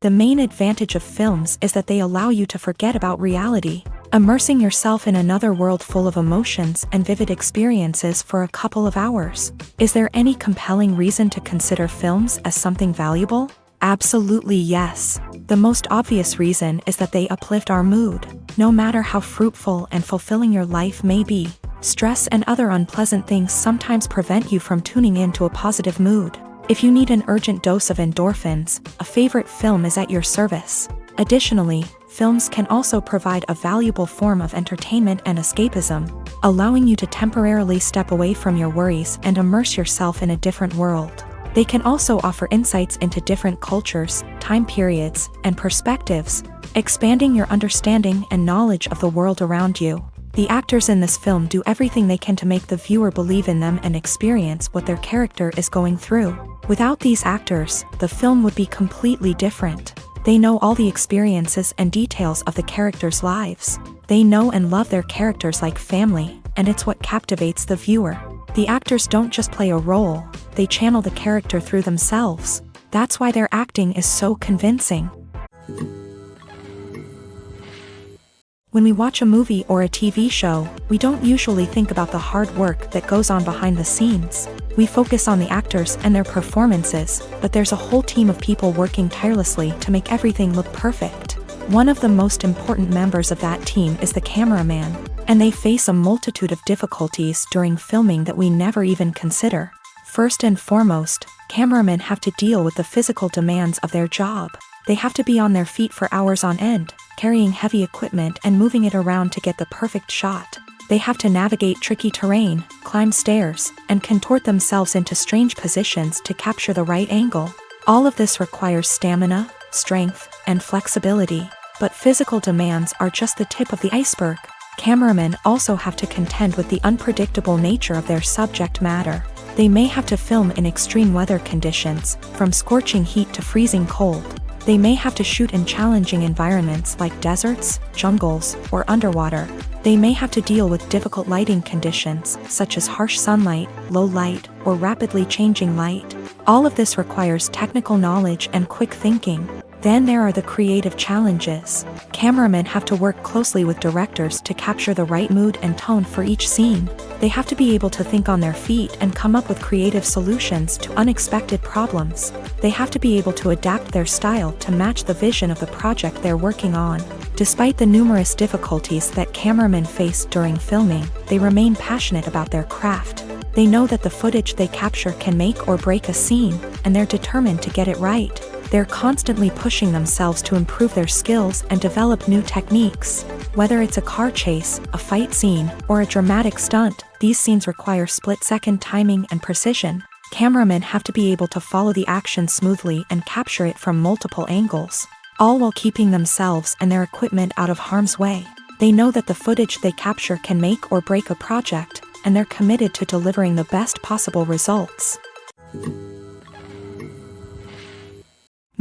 The main advantage of films is that they allow you to forget about reality, immersing yourself in another world full of emotions and vivid experiences for a couple of hours. Is there any compelling reason to consider films as something valuable? Absolutely yes. The most obvious reason is that they uplift our mood. No matter how fruitful and fulfilling your life may be, stress and other unpleasant things sometimes prevent you from tuning into a positive mood. If you need an urgent dose of endorphins, a favorite film is at your service. Additionally, films can also provide a valuable form of entertainment and escapism, allowing you to temporarily step away from your worries and immerse yourself in a different world. They can also offer insights into different cultures, time periods, and perspectives, expanding your understanding and knowledge of the world around you. The actors in this film do everything they can to make the viewer believe in them and experience what their character is going through. Without these actors, the film would be completely different. They know all the experiences and details of the characters' lives. They know and love their characters like family, and it's what captivates the viewer. The actors don't just play a role, they channel the character through themselves. That's why their acting is so convincing. When we watch a movie or a TV show, we don't usually think about the hard work that goes on behind the scenes. We focus on the actors and their performances, but there's a whole team of people working tirelessly to make everything look perfect. One of the most important members of that team is the cameraman, and they face a multitude of difficulties during filming that we never even consider. First and foremost, cameramen have to deal with the physical demands of their job. They have to be on their feet for hours on end, carrying heavy equipment and moving it around to get the perfect shot. They have to navigate tricky terrain, climb stairs, and contort themselves into strange positions to capture the right angle. All of this requires stamina, strength, and flexibility. But physical demands are just the tip of the iceberg. Cameramen also have to contend with the unpredictable nature of their subject matter. They may have to film in extreme weather conditions, from scorching heat to freezing cold. They may have to shoot in challenging environments like deserts, jungles, or underwater. They may have to deal with difficult lighting conditions, such as harsh sunlight, low light, or rapidly changing light. All of this requires technical knowledge and quick thinking. Then there are the creative challenges. Cameramen have to work closely with directors to capture the right mood and tone for each scene. They have to be able to think on their feet and come up with creative solutions to unexpected problems. They have to be able to adapt their style to match the vision of the project they're working on. Despite the numerous difficulties that cameramen face during filming, they remain passionate about their craft. They know that the footage they capture can make or break a scene, and they're determined to get it right. They're constantly pushing themselves to improve their skills and develop new techniques. Whether it's a car chase, a fight scene, or a dramatic stunt, these scenes require split-second timing and precision. Cameramen have to be able to follow the action smoothly and capture it from multiple angles, all while keeping themselves and their equipment out of harm's way. They know that the footage they capture can make or break a project, and they're committed to delivering the best possible results.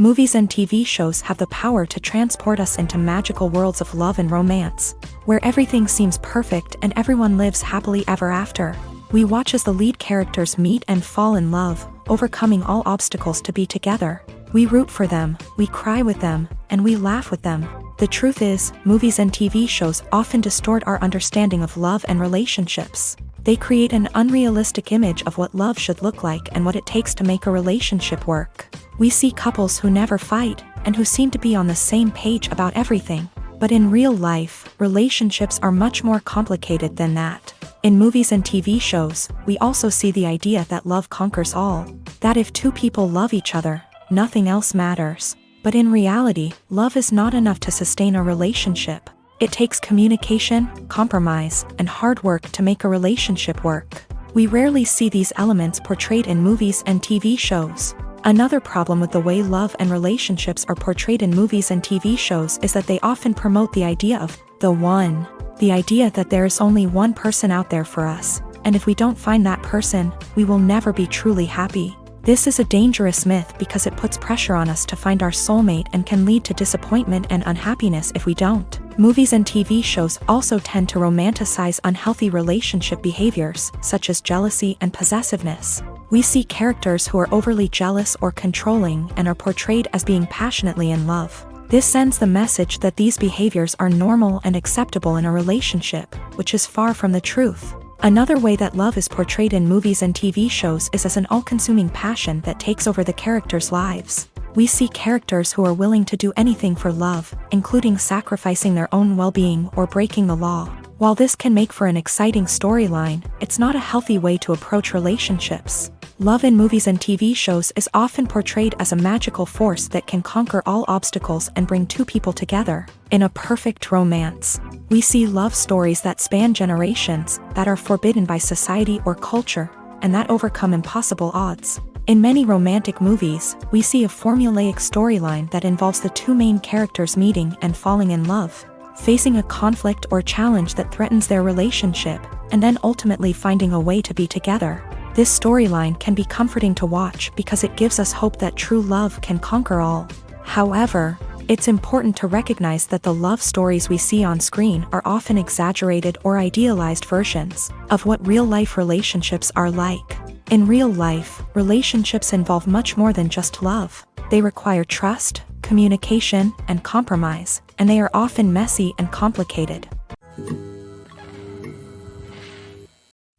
Movies and TV shows have the power to transport us into magical worlds of love and romance, where everything seems perfect and everyone lives happily ever after. We watch as the lead characters meet and fall in love, overcoming all obstacles to be together. We root for them, we cry with them, and we laugh with them. The truth is, movies and TV shows often distort our understanding of love and relationships. They create an unrealistic image of what love should look like and what it takes to make a relationship work. We see couples who never fight, and who seem to be on the same page about everything. But in real life, relationships are much more complicated than that. In movies and TV shows, we also see the idea that love conquers all. That if two people love each other, nothing else matters. But in reality, love is not enough to sustain a relationship. It takes communication, compromise, and hard work to make a relationship work. We rarely see these elements portrayed in movies and TV shows. Another problem with the way love and relationships are portrayed in movies and TV shows is that they often promote the idea of the one. The idea that there is only one person out there for us, and if we don't find that person, we will never be truly happy. This is a dangerous myth because it puts pressure on us to find our soulmate and can lead to disappointment and unhappiness if we don't. Movies and TV shows also tend to romanticize unhealthy relationship behaviors, such as jealousy and possessiveness. We see characters who are overly jealous or controlling and are portrayed as being passionately in love. This sends the message that these behaviors are normal and acceptable in a relationship, which is far from the truth. Another way that love is portrayed in movies and TV shows is as an all-consuming passion that takes over the characters' lives. We see characters who are willing to do anything for love, including sacrificing their own well-being or breaking the law. While this can make for an exciting storyline, it's not a healthy way to approach relationships. Love in movies and TV shows is often portrayed as a magical force that can conquer all obstacles and bring two people together. In a perfect romance, we see love stories that span generations, that are forbidden by society or culture, and that overcome impossible odds. In many romantic movies, we see a formulaic storyline that involves the two main characters meeting and falling in love, facing a conflict or challenge that threatens their relationship, and then ultimately finding a way to be together. This storyline can be comforting to watch because it gives us hope that true love can conquer all. However, it's important to recognize that the love stories we see on screen are often exaggerated or idealized versions of what real-life relationships are like. In real life, relationships involve much more than just love. They require trust, communication, and compromise, and they are often messy and complicated.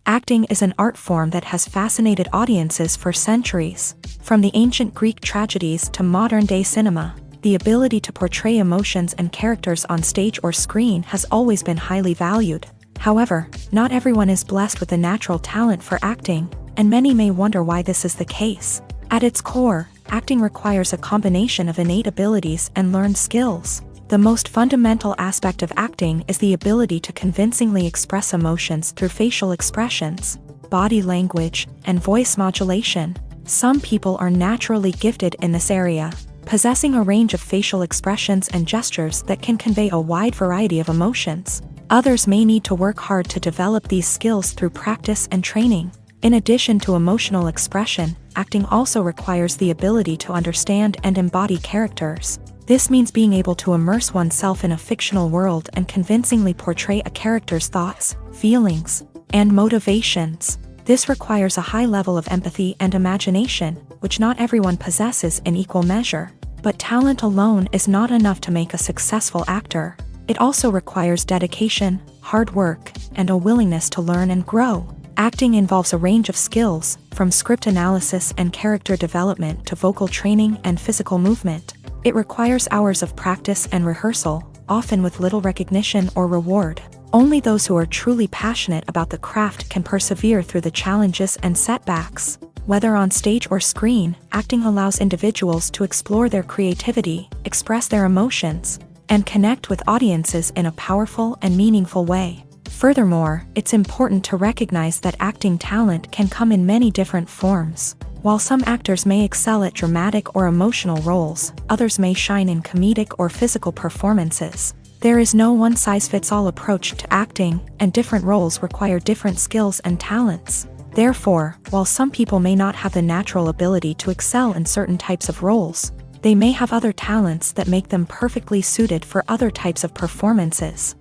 Acting is an art form that has fascinated audiences for centuries. From the ancient Greek tragedies to modern-day cinema, the ability to portray emotions and characters on stage or screen has always been highly valued. However, not everyone is blessed with a natural talent for acting, and many may wonder why this is the case. At its core, acting requires a combination of innate abilities and learned skills. The most fundamental aspect of acting is the ability to convincingly express emotions through facial expressions, body language, and voice modulation. Some people are naturally gifted in this area, possessing a range of facial expressions and gestures that can convey a wide variety of emotions. Others may need to work hard to develop these skills through practice and training. In addition to emotional expression, acting also requires the ability to understand and embody characters. This means being able to immerse oneself in a fictional world and convincingly portray a character's thoughts, feelings, and motivations. This requires a high level of empathy and imagination, which not everyone possesses in equal measure. But talent alone is not enough to make a successful actor. It also requires dedication, hard work, and a willingness to learn and grow. Acting involves a range of skills, from script analysis and character development to vocal training and physical movement. It requires hours of practice and rehearsal, often with little recognition or reward. Only those who are truly passionate about the craft can persevere through the challenges and setbacks. Whether on stage or screen, acting allows individuals to explore their creativity, express their emotions, and connect with audiences in a powerful and meaningful way. Furthermore, it's important to recognize that acting talent can come in many different forms. While some actors may excel at dramatic or emotional roles, others may shine in comedic or physical performances. There is no one-size-fits-all approach to acting, and different roles require different skills and talents. Therefore, while some people may not have the natural ability to excel in certain types of roles, they may have other talents that make them perfectly suited for other types of performances.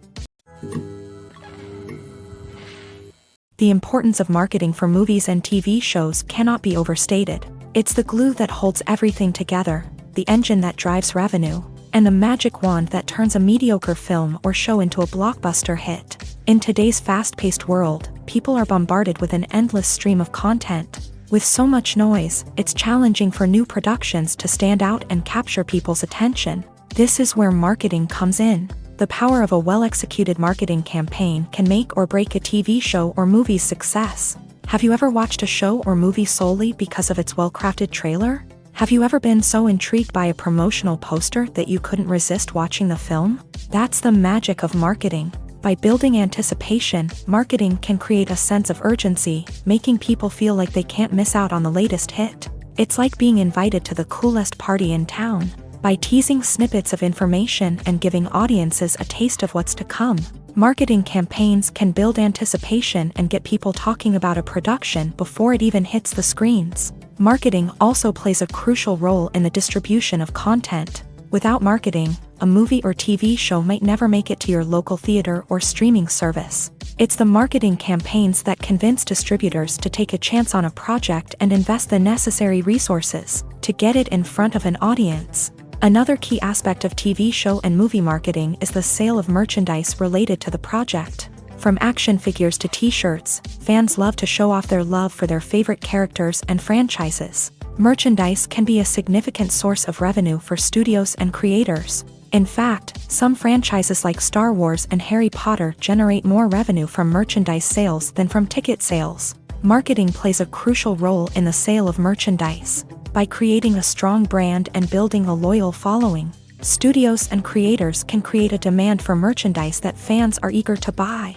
The importance of marketing for movies and TV shows cannot be overstated. It's the glue that holds everything together, the engine that drives revenue, and the magic wand that turns a mediocre film or show into a blockbuster hit. In today's fast-paced world, people are bombarded with an endless stream of content. With so much noise, it's challenging for new productions to stand out and capture people's attention. This is where marketing comes in. The power of a well-executed marketing campaign can make or break a TV show or movie's success. Have you ever watched a show or movie solely because of its well-crafted trailer? Have you ever been so intrigued by a promotional poster that you couldn't resist watching the film? That's the magic of marketing. By building anticipation, marketing can create a sense of urgency, making people feel like they can't miss out on the latest hit. It's like being invited to the coolest party in town. By teasing snippets of information and giving audiences a taste of what's to come, marketing campaigns can build anticipation and get people talking about a production before it even hits the screens. Marketing also plays a crucial role in the distribution of content. Without marketing, a movie or TV show might never make it to your local theater or streaming service. It's the marketing campaigns that convince distributors to take a chance on a project and invest the necessary resources to get it in front of an audience. Another key aspect of TV show and movie marketing is the sale of merchandise related to the project. From action figures to t-shirts, fans love to show off their love for their favorite characters and franchises. Merchandise can be a significant source of revenue for studios and creators. In fact, some franchises like Star Wars and Harry Potter generate more revenue from merchandise sales than from ticket sales. Marketing plays a crucial role in the sale of merchandise. By creating a strong brand and building a loyal following, studios and creators can create a demand for merchandise that fans are eager to buy.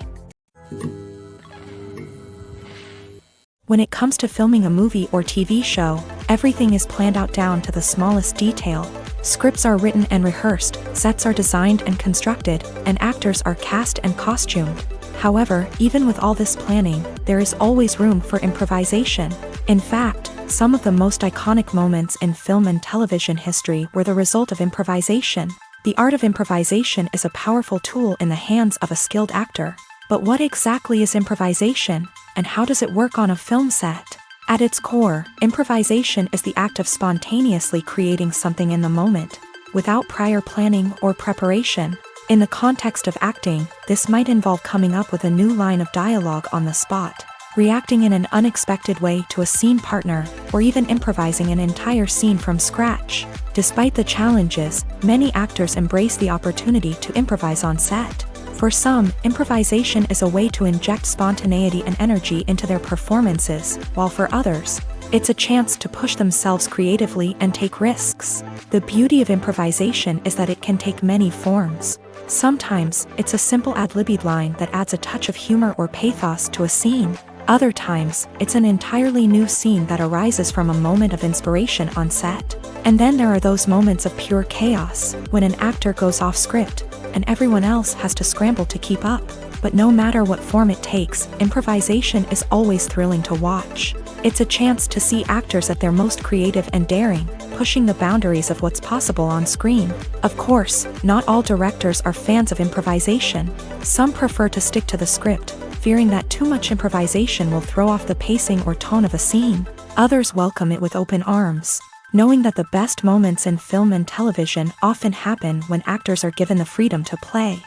When it comes to filming a movie or TV show, everything is planned out down to the smallest detail. Scripts are written and rehearsed, sets are designed and constructed, and actors are cast and costumed. However, even with all this planning, there is always room for improvisation. In fact, some of the most iconic moments in film and television history were the result of improvisation. The art of improvisation is a powerful tool in the hands of a skilled actor. But what exactly is improvisation, and how does it work on a film set? At its core, improvisation is the act of spontaneously creating something in the moment, without prior planning or preparation. In the context of acting, this might involve coming up with a new line of dialogue on the spot, reacting in an unexpected way to a scene partner, or even improvising an entire scene from scratch. Despite the challenges, many actors embrace the opportunity to improvise on set. For some, improvisation is a way to inject spontaneity and energy into their performances, while for others, it's a chance to push themselves creatively and take risks. The beauty of improvisation is that it can take many forms. Sometimes, it's a simple ad-libbed line that adds a touch of humor or pathos to a scene. Other times, it's an entirely new scene that arises from a moment of inspiration on set. And then there are those moments of pure chaos, when an actor goes off script, and everyone else has to scramble to keep up. But no matter what form it takes, improvisation is always thrilling to watch. It's a chance to see actors at their most creative and daring, pushing the boundaries of what's possible on screen. Of course, not all directors are fans of improvisation. Some prefer to stick to the script, fearing that too much improvisation will throw off the pacing or tone of a scene. Others welcome it with open arms, knowing that the best moments in film and television often happen when actors are given the freedom to play.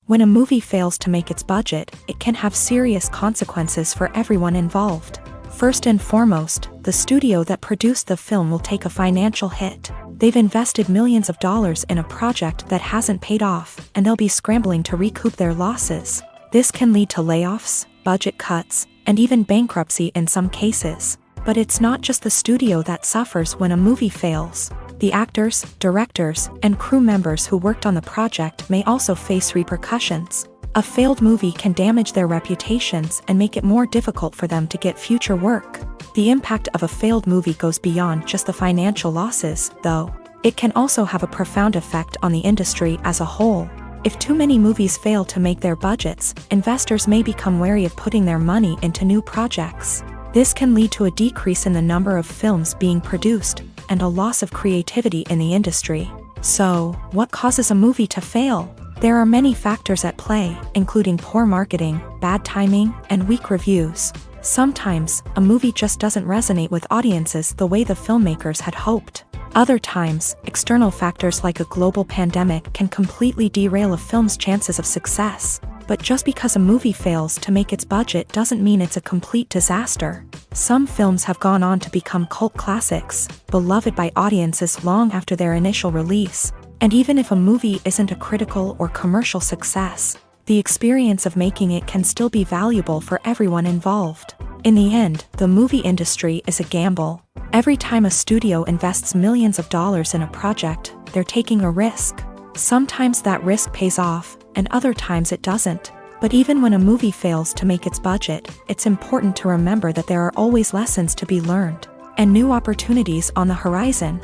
When a movie fails to make its budget, it can have serious consequences for everyone involved. First and foremost, the studio that produced the film will take a financial hit. They've invested millions of dollars in a project that hasn't paid off, and they'll be scrambling to recoup their losses. This can lead to layoffs, budget cuts, and even bankruptcy in some cases. But it's not just the studio that suffers when a movie fails. The actors, directors, and crew members who worked on the project may also face repercussions. A failed movie can damage their reputations and make it more difficult for them to get future work. The impact of a failed movie goes beyond just the financial losses, though. It can also have a profound effect on the industry as a whole. If too many movies fail to make their budgets, investors may become wary of putting their money into new projects. This can lead to a decrease in the number of films being produced, and a loss of creativity in the industry. So, what causes a movie to fail? There are many factors at play, including poor marketing, bad timing, and weak reviews. Sometimes, a movie just doesn't resonate with audiences the way the filmmakers had hoped. Other times, external factors like a global pandemic can completely derail a film's chances of success. But just because a movie fails to make its budget doesn't mean it's a complete disaster. Some films have gone on to become cult classics, beloved by audiences long after their initial release. And even if a movie isn't a critical or commercial success, the experience of making it can still be valuable for everyone involved. In the end, the movie industry is a gamble. Every time a studio invests millions of dollars in a project, they're taking a risk. Sometimes that risk pays off, and other times it doesn't. But even when a movie fails to make its budget, it's important to remember that there are always lessons to be learned, and new opportunities on the horizon.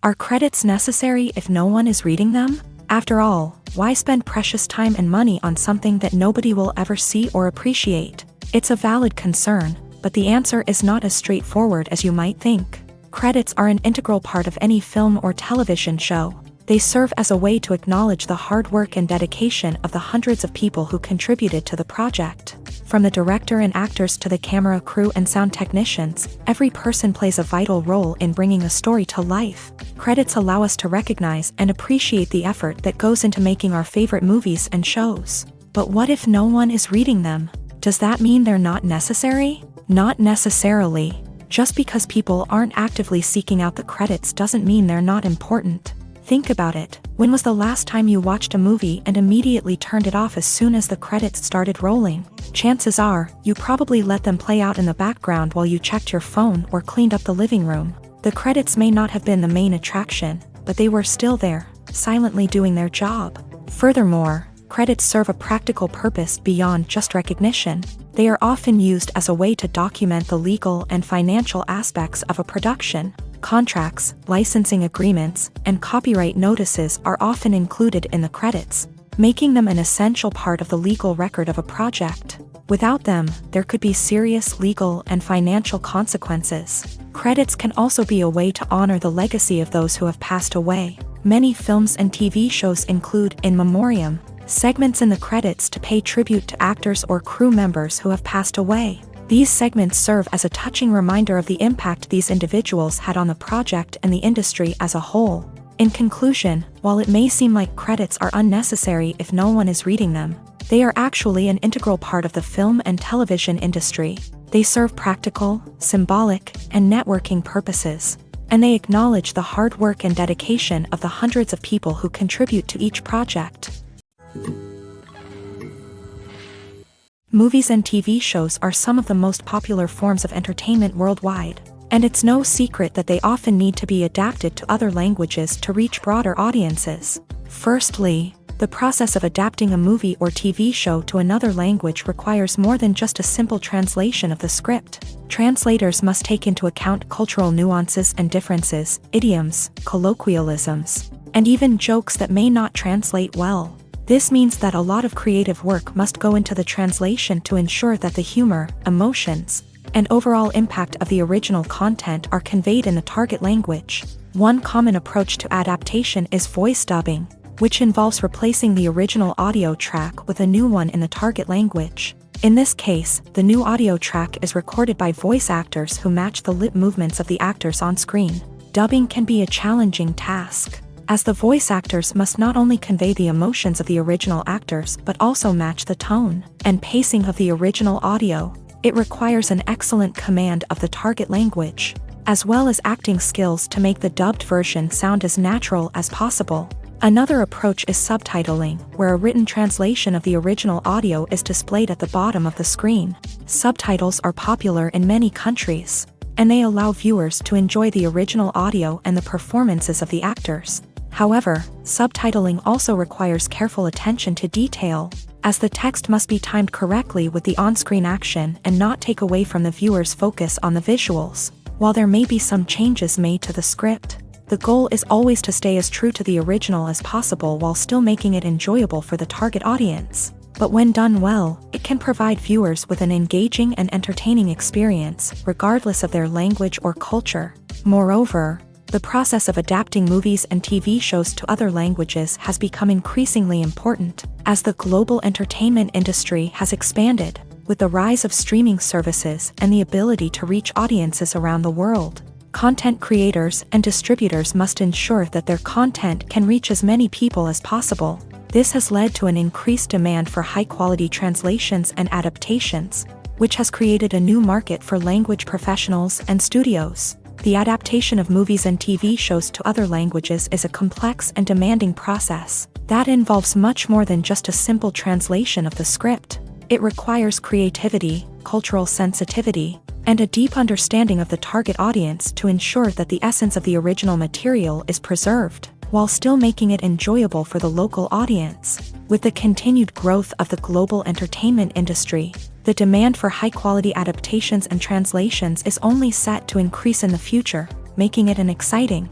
Are credits necessary if no one is reading them? After all, why spend precious time and money on something that nobody will ever see or appreciate? It's a valid concern, but the answer is not as straightforward as you might think. Credits are an integral part of any film or television show. They serve as a way to acknowledge the hard work and dedication of the hundreds of people who contributed to the project. From the director and actors to the camera crew and sound technicians, every person plays a vital role in bringing a story to life. Credits allow us to recognize and appreciate the effort that goes into making our favorite movies and shows. But what if no one is reading them? Does that mean they're not necessary? Not necessarily. Just because people aren't actively seeking out the credits doesn't mean they're not important. Think about it. When was the last time you watched a movie and immediately turned it off as soon as the credits started rolling? Chances are, you probably let them play out in the background while you checked your phone or cleaned up the living room. The credits may not have been the main attraction, but they were still there, silently doing their job. Furthermore, credits serve a practical purpose beyond just recognition. They are often used as a way to document the legal and financial aspects of a production. Contracts, licensing agreements, and copyright notices are often included in the credits, making them an essential part of the legal record of a project. Without them, there could be serious legal and financial consequences. Credits can also be a way to honor the legacy of those who have passed away. Many films and TV shows include in memoriam segments in the credits to pay tribute to actors or crew members who have passed away. These segments serve as a touching reminder of the impact these individuals had on the project and the industry as a whole. In conclusion, while it may seem like credits are unnecessary if no one is reading them, they are actually an integral part of the film and television industry. They serve practical, symbolic, and networking purposes, and they acknowledge the hard work and dedication of the hundreds of people who contribute to each project. Movies and TV shows are some of the most popular forms of entertainment worldwide, and it's no secret that they often need to be adapted to other languages to reach broader audiences. Firstly, the process of adapting a movie or TV show to another language requires more than just a simple translation of the script. Translators must take into account cultural nuances and differences, idioms, colloquialisms, and even jokes that may not translate well. This means that a lot of creative work must go into the translation to ensure that the humor, emotions, and overall impact of the original content are conveyed in the target language. One common approach to adaptation is voice dubbing, which involves replacing the original audio track with a new one in the target language. In this case, the new audio track is recorded by voice actors who match the lip movements of the actors on screen. Dubbing can be a challenging task, as the voice actors must not only convey the emotions of the original actors but also match the tone and pacing of the original audio. It requires an excellent command of the target language, as well as acting skills to make the dubbed version sound as natural as possible. Another approach is subtitling, where a written translation of the original audio is displayed at the bottom of the screen. Subtitles are popular in many countries, and they allow viewers to enjoy the original audio and the performances of the actors. However, subtitling also requires careful attention to detail, as the text must be timed correctly with the on-screen action and not take away from the viewer's focus on the visuals. While there may be some changes made to the script, the goal is always to stay as true to the original as possible while still making it enjoyable for the target audience. But when done well, it can provide viewers with an engaging and entertaining experience, regardless of their language or culture. Moreover, the process of adapting movies and TV shows to other languages has become increasingly important, as the global entertainment industry has expanded, with the rise of streaming services and the ability to reach audiences around the world. Content creators and distributors must ensure that their content can reach as many people as possible. This has led to an increased demand for high-quality translations and adaptations, which has created a new market for language professionals and studios. The adaptation of movies and TV shows to other languages is a complex and demanding process that involves much more than just a simple translation of the script. It requires creativity, cultural sensitivity, and a deep understanding of the target audience to ensure that the essence of the original material is preserved, while still making it enjoyable for the local audience. With the continued growth of the global entertainment industry, the demand for high-quality adaptations and translations is only set to increase in the future, making it an exciting.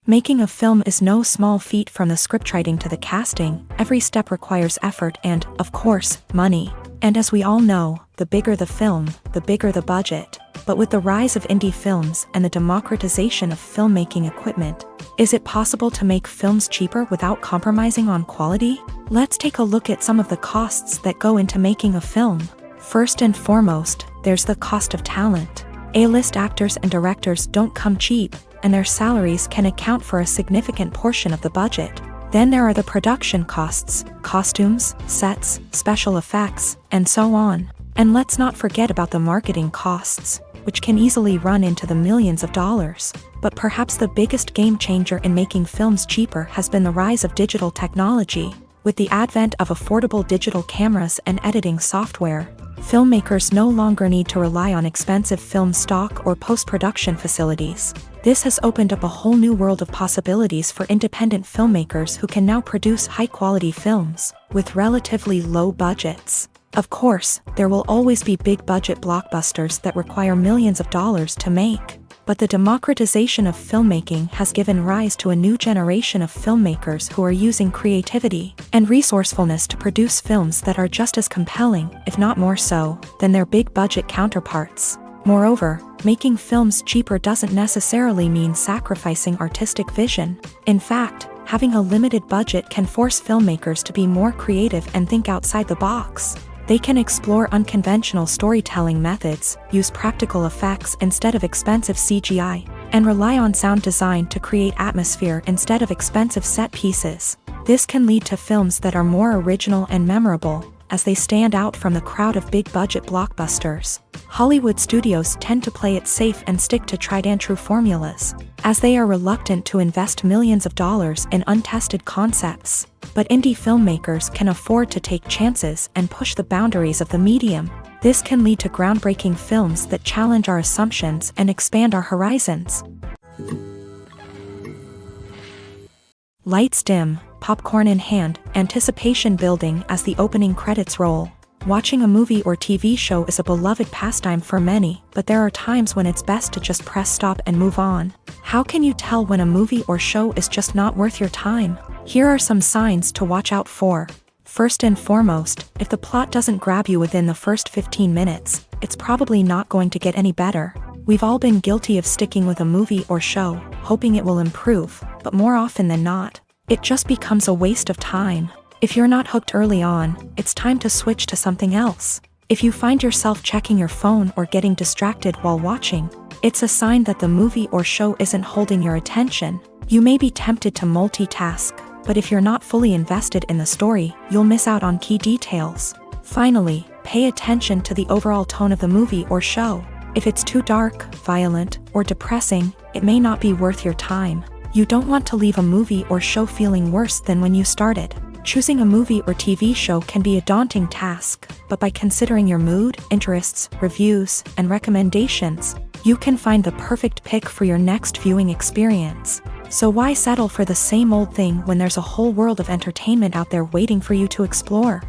Making a film is no small feat. From the scriptwriting to the casting, every step requires effort and, of course, money. And as we all know, the bigger the film, the bigger the budget. But with the rise of indie films and the democratization of filmmaking equipment, is it possible to make films cheaper without compromising on quality? Let's take a look at some of the costs that go into making a film. First and foremost, there's the cost of talent. A-list actors and directors don't come cheap, and their salaries can account for a significant portion of the budget. Then there are the production costs, costumes, sets, special effects, and so on. And let's not forget about the marketing costs, which can easily run into the millions of dollars. But perhaps the biggest game changer in making films cheaper has been the rise of digital technology. With the advent of affordable digital cameras and editing software, filmmakers no longer need to rely on expensive film stock or post-production facilities. This has opened up a whole new world of possibilities for independent filmmakers who can now produce high-quality films with relatively low budgets. Of course, there will always be big-budget blockbusters that require millions of dollars to make. But the democratization of filmmaking has given rise to a new generation of filmmakers who are using creativity and resourcefulness to produce films that are just as compelling, if not more so, than their big-budget counterparts. Moreover, making films cheaper doesn't necessarily mean sacrificing artistic vision. In fact, having a limited budget can force filmmakers to be more creative and think outside the box. They can explore unconventional storytelling methods, use practical effects instead of expensive CGI, and rely on sound design to create atmosphere instead of expensive set pieces. This can lead to films that are more original and memorable, as they stand out from the crowd of big-budget blockbusters. Hollywood studios tend to play it safe and stick to tried-and-true formulas, as they are reluctant to invest millions of dollars in untested concepts. But indie filmmakers can afford to take chances and push the boundaries of the medium. This can lead to groundbreaking films that challenge our assumptions and expand our horizons. Lights dim, popcorn in hand, anticipation building as the opening credits roll. Watching a movie or TV show is a beloved pastime for many, but there are times when it's best to just press stop and move on. How can you tell when a movie or show is just not worth your time? Here are some signs to watch out for. First and foremost, if the plot doesn't grab you within the first 15 minutes, it's probably not going to get any better. We've all been guilty of sticking with a movie or show, hoping it will improve, but more often than not, it just becomes a waste of time. If you're not hooked early on, it's time to switch to something else. If you find yourself checking your phone or getting distracted while watching, it's a sign that the movie or show isn't holding your attention. You may be tempted to multitask, but if you're not fully invested in the story, you'll miss out on key details. Finally, pay attention to the overall tone of the movie or show. If it's too dark, violent, or depressing, it may not be worth your time. You don't want to leave a movie or show feeling worse than when you started. Choosing a movie or TV show can be a daunting task, but by considering your mood, interests, reviews, and recommendations, you can find the perfect pick for your next viewing experience. So why settle for the same old thing when there's a whole world of entertainment out there waiting for you to explore?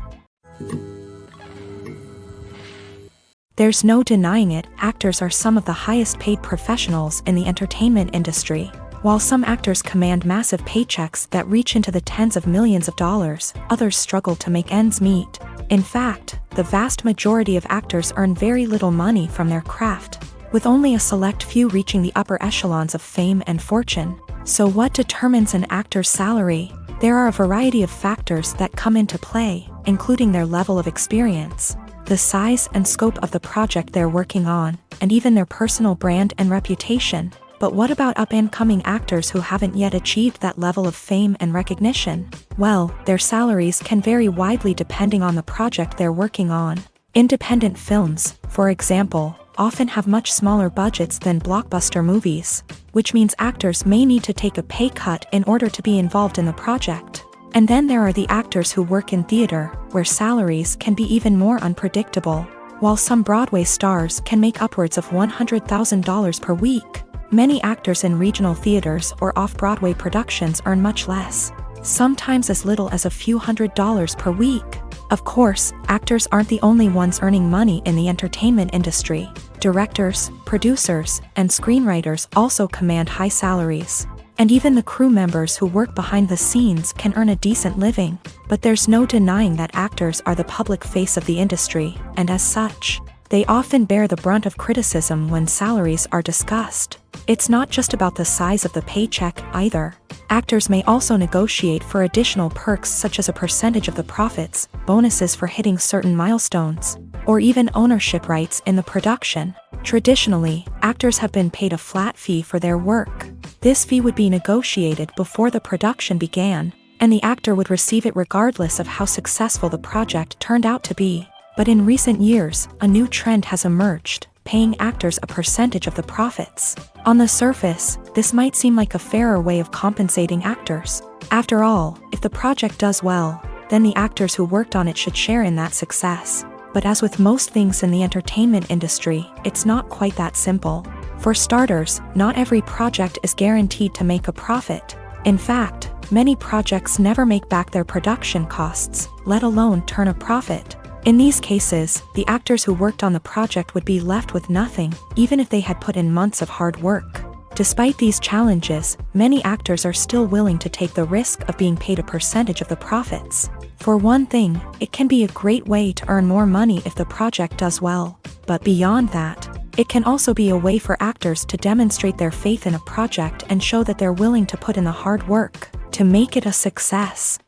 There's no denying it, actors are some of the highest paid professionals in the entertainment industry. While some actors command massive paychecks that reach into the tens of millions of dollars, others struggle to make ends meet. In fact, the vast majority of actors earn very little money from their craft, with only a select few reaching the upper echelons of fame and fortune. So what determines an actor's salary? There are a variety of factors that come into play, including their level of experience, the size and scope of the project they're working on, and even their personal brand and reputation. But what about up-and-coming actors who haven't yet achieved that level of fame and recognition? Well, their salaries can vary widely depending on the project they're working on. Independent films, for example, often have much smaller budgets than blockbuster movies, which means actors may need to take a pay cut in order to be involved in the project. And then there are the actors who work in theater, where salaries can be even more unpredictable. While some Broadway stars can make upwards of $100,000 per week, many actors in regional theaters or off-Broadway productions earn much less, sometimes as little as a few $100s per week. Of course, actors aren't the only ones earning money in the entertainment industry. Directors, producers, and screenwriters also command high salaries. And even the crew members who work behind the scenes can earn a decent living. But there's no denying that actors are the public face of the industry, and as such, They often bear the brunt of criticism when salaries are discussed. It's not just about the size of the paycheck either. Actors may also negotiate for additional perks such as a percentage of the profits, bonuses for hitting certain milestones, or even ownership rights in the production. Traditionally, actors have been paid a flat fee for their work. This fee would be negotiated before the production began, and the actor would receive it regardless of how successful the project turned out to be. But in recent years, a new trend has emerged, paying actors a percentage of the profits. On the surface, this might seem like a fairer way of compensating actors. After all, if the project does well, then the actors who worked on it should share in that success. But as with most things in the entertainment industry, it's not quite that simple. For starters, not every project is guaranteed to make a profit. In fact, many projects never make back their production costs, let alone turn a profit. In these cases, the actors who worked on the project would be left with nothing, even if they had put in months of hard work. Despite these challenges, many actors are still willing to take the risk of being paid a percentage of the profits. For one thing, it can be a great way to earn more money if the project does well. But beyond that, it can also be a way for actors to demonstrate their faith in a project and show that they're willing to put in the hard work to make it a success.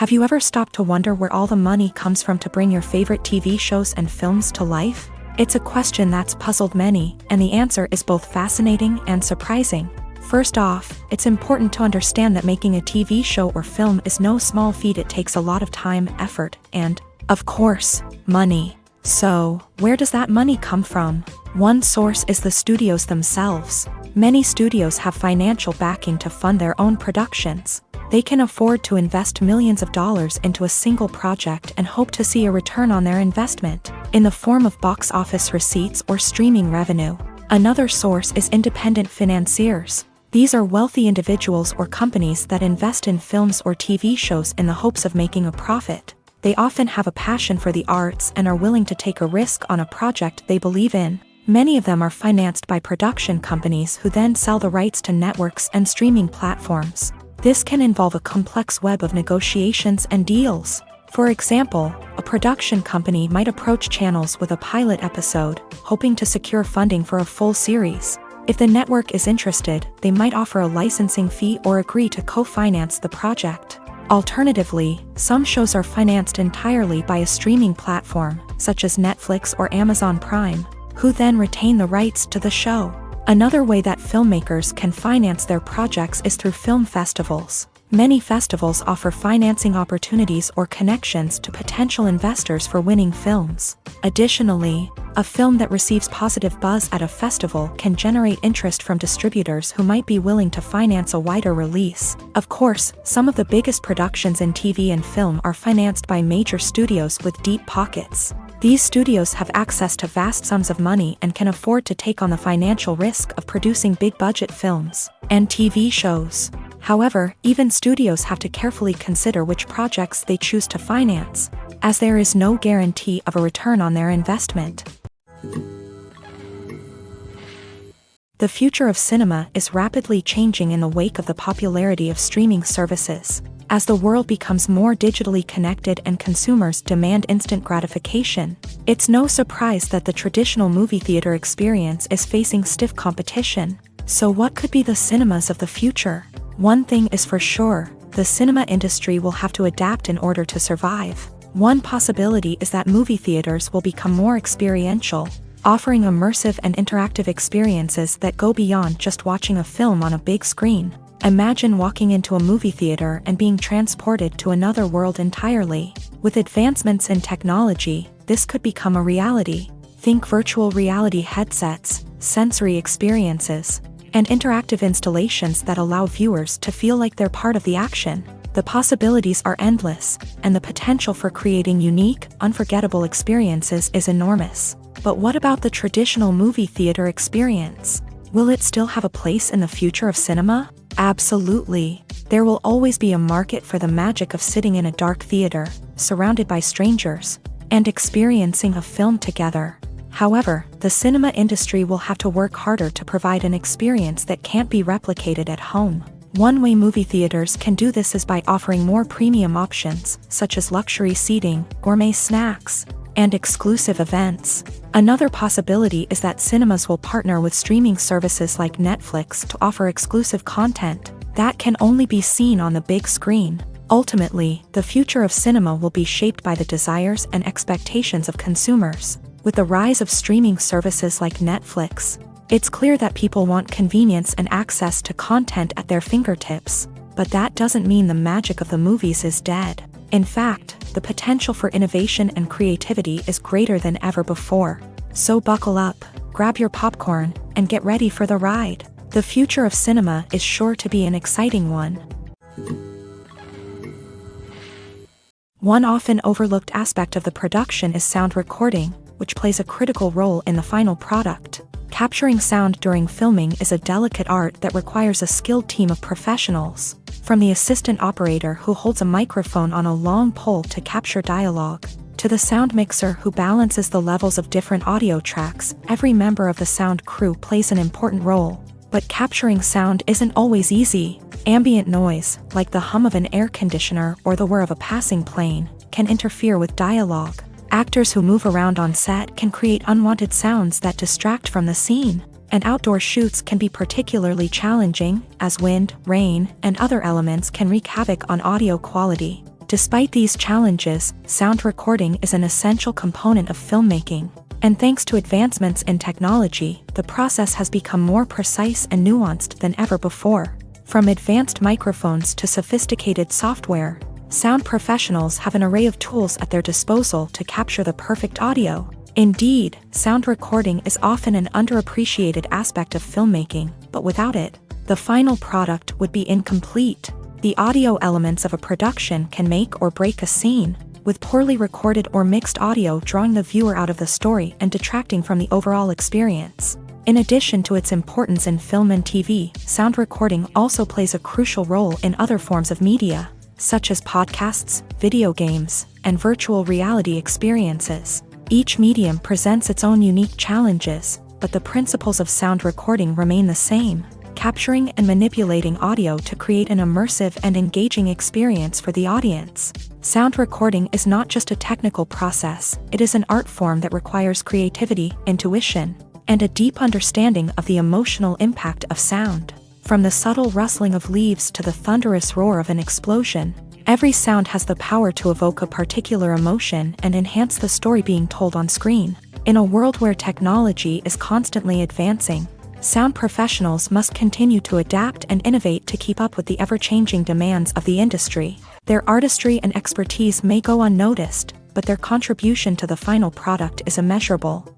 Have you ever stopped to wonder where all the money comes from to bring your favorite TV shows and films to life? It's a question that's puzzled many, and the answer is both fascinating and surprising. First off, it's important to understand that making a TV show or film is no small feat. It takes a lot of time, effort, and, of course, money. So, where does that money come from? One source is the studios themselves. Many studios have financial backing to fund their own productions. They can afford to invest millions of dollars into a single project and hope to see a return on their investment, in the form of box office receipts or streaming revenue. Another source is independent financiers. These are wealthy individuals or companies that invest in films or TV shows in the hopes of making a profit. They often have a passion for the arts and are willing to take a risk on a project they believe in. Many of them are financed by production companies who then sell the rights to networks and streaming platforms. This can involve a complex web of negotiations and deals. For example, a production company might approach channels with a pilot episode, hoping to secure funding for a full series. If the network is interested, they might offer a licensing fee or agree to co-finance the project. Alternatively, some shows are financed entirely by a streaming platform, such as Netflix or Amazon Prime, who then retain the rights to the show. Another way that filmmakers can finance their projects is through film festivals. Many festivals offer financing opportunities or connections to potential investors for winning films. Additionally, a film that receives positive buzz at a festival can generate interest from distributors who might be willing to finance a wider release. Of course, some of the biggest productions in TV and film are financed by major studios with deep pockets. These studios have access to vast sums of money and can afford to take on the financial risk of producing big-budget films and TV shows. However, even studios have to carefully consider which projects they choose to finance, as there is no guarantee of a return on their investment. The future of cinema is rapidly changing in the wake of the popularity of streaming services. As the world becomes more digitally connected and consumers demand instant gratification, it's no surprise that the traditional movie theater experience is facing stiff competition. So what could be the cinemas of the future? One thing is for sure, the cinema industry will have to adapt in order to survive. One possibility is that movie theaters will become more experiential, offering immersive and interactive experiences that go beyond just watching a film on a big screen. Imagine walking into a movie theater and being transported to another world entirely. With advancements in technology, this could become a reality. Think virtual reality headsets, sensory experiences, and interactive installations that allow viewers to feel like they're part of the action. The possibilities are endless, and the potential for creating unique, unforgettable experiences is enormous. But what about the traditional movie theater experience? Will it still have a place in the future of cinema? Absolutely. There will always be a market for the magic of sitting in a dark theater, surrounded by strangers, and experiencing a film together. However, the cinema industry will have to work harder to provide an experience that can't be replicated at home. One way movie theaters can do this is by offering more premium options, such as luxury seating, gourmet snacks, and exclusive events. Another possibility is that cinemas will partner with streaming services like Netflix to offer exclusive content that can only be seen on the big screen. Ultimately, the future of cinema will be shaped by the desires and expectations of consumers. With the rise of streaming services like Netflix, it's clear that people want convenience and access to content at their fingertips. But that doesn't mean the magic of the movies is dead. In fact, the potential for innovation and creativity is greater than ever before. So buckle up, grab your popcorn, and get ready for the ride. The future of cinema is sure to be an exciting one. One often overlooked aspect of the production is sound recording, which plays a critical role in the final product. Capturing sound during filming is a delicate art that requires a skilled team of professionals. From the assistant operator who holds a microphone on a long pole to capture dialogue, to the sound mixer who balances the levels of different audio tracks, every member of the sound crew plays an important role. But capturing sound isn't always easy. Ambient noise, like the hum of an air conditioner or the whir of a passing plane, can interfere with dialogue. Actors who move around on set can create unwanted sounds that distract from the scene, and outdoor shoots can be particularly challenging, as wind, rain, and other elements can wreak havoc on audio quality. Despite these challenges, sound recording is an essential component of filmmaking, and thanks to advancements in technology, the process has become more precise and nuanced than ever before. From advanced microphones to sophisticated software, sound professionals have an array of tools at their disposal to capture the perfect audio. Indeed, sound recording is often an underappreciated aspect of filmmaking, but without it, the final product would be incomplete. The audio elements of a production can make or break a scene, with poorly recorded or mixed audio drawing the viewer out of the story and detracting from the overall experience. In addition to its importance in film and TV, sound recording also plays a crucial role in other forms of media, such as podcasts, video games, and virtual reality experiences. Each medium presents its own unique challenges, but the principles of sound recording remain the same: capturing and manipulating audio to create an immersive and engaging experience for the audience. Sound recording is not just a technical process, it is an art form that requires creativity, intuition, and a deep understanding of the emotional impact of sound. From the subtle rustling of leaves to the thunderous roar of an explosion, every sound has the power to evoke a particular emotion and enhance the story being told on screen. In a world where technology is constantly advancing, sound professionals must continue to adapt and innovate to keep up with the ever-changing demands of the industry. Their artistry and expertise may go unnoticed, but their contribution to the final product is immeasurable.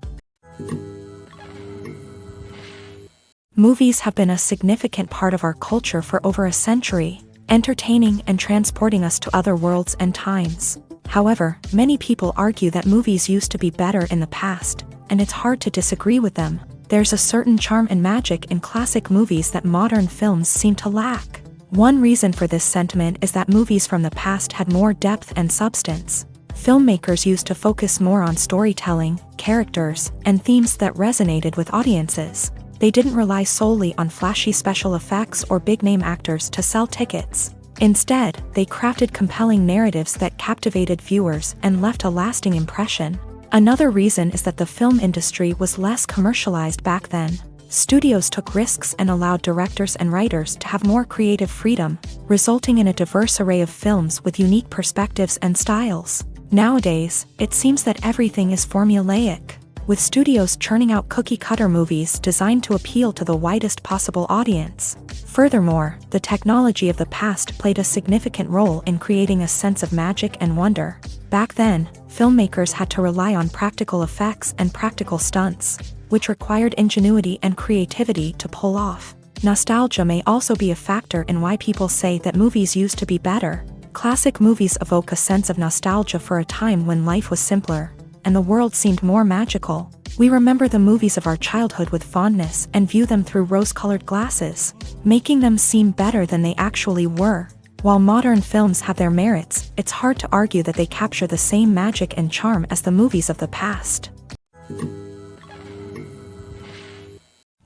Movies have been a significant part of our culture for over a century, entertaining and transporting us to other worlds and times. However, many people argue that movies used to be better in the past, and it's hard to disagree with them. There's a certain charm and magic in classic movies that modern films seem to lack. One reason for this sentiment is that movies from the past had more depth and substance. Filmmakers used to focus more on storytelling, characters, and themes that resonated with audiences. They didn't rely solely on flashy special effects or big-name actors to sell tickets. Instead, they crafted compelling narratives that captivated viewers and left a lasting impression. Another reason is that the film industry was less commercialized back then. Studios took risks and allowed directors and writers to have more creative freedom, resulting in a diverse array of films with unique perspectives and styles. Nowadays, it seems that everything is formulaic, with studios churning out cookie-cutter movies designed to appeal to the widest possible audience. Furthermore, the technology of the past played a significant role in creating a sense of magic and wonder. Back then, filmmakers had to rely on practical effects and practical stunts, which required ingenuity and creativity to pull off. Nostalgia may also be a factor in why people say that movies used to be better. Classic movies evoke a sense of nostalgia for a time when life was simpler, and the world seemed more magical. We remember the movies of our childhood with fondness and view them through rose-colored glasses, making them seem better than they actually were. While modern films have their merits, it's hard to argue that they capture the same magic and charm as the movies of the past.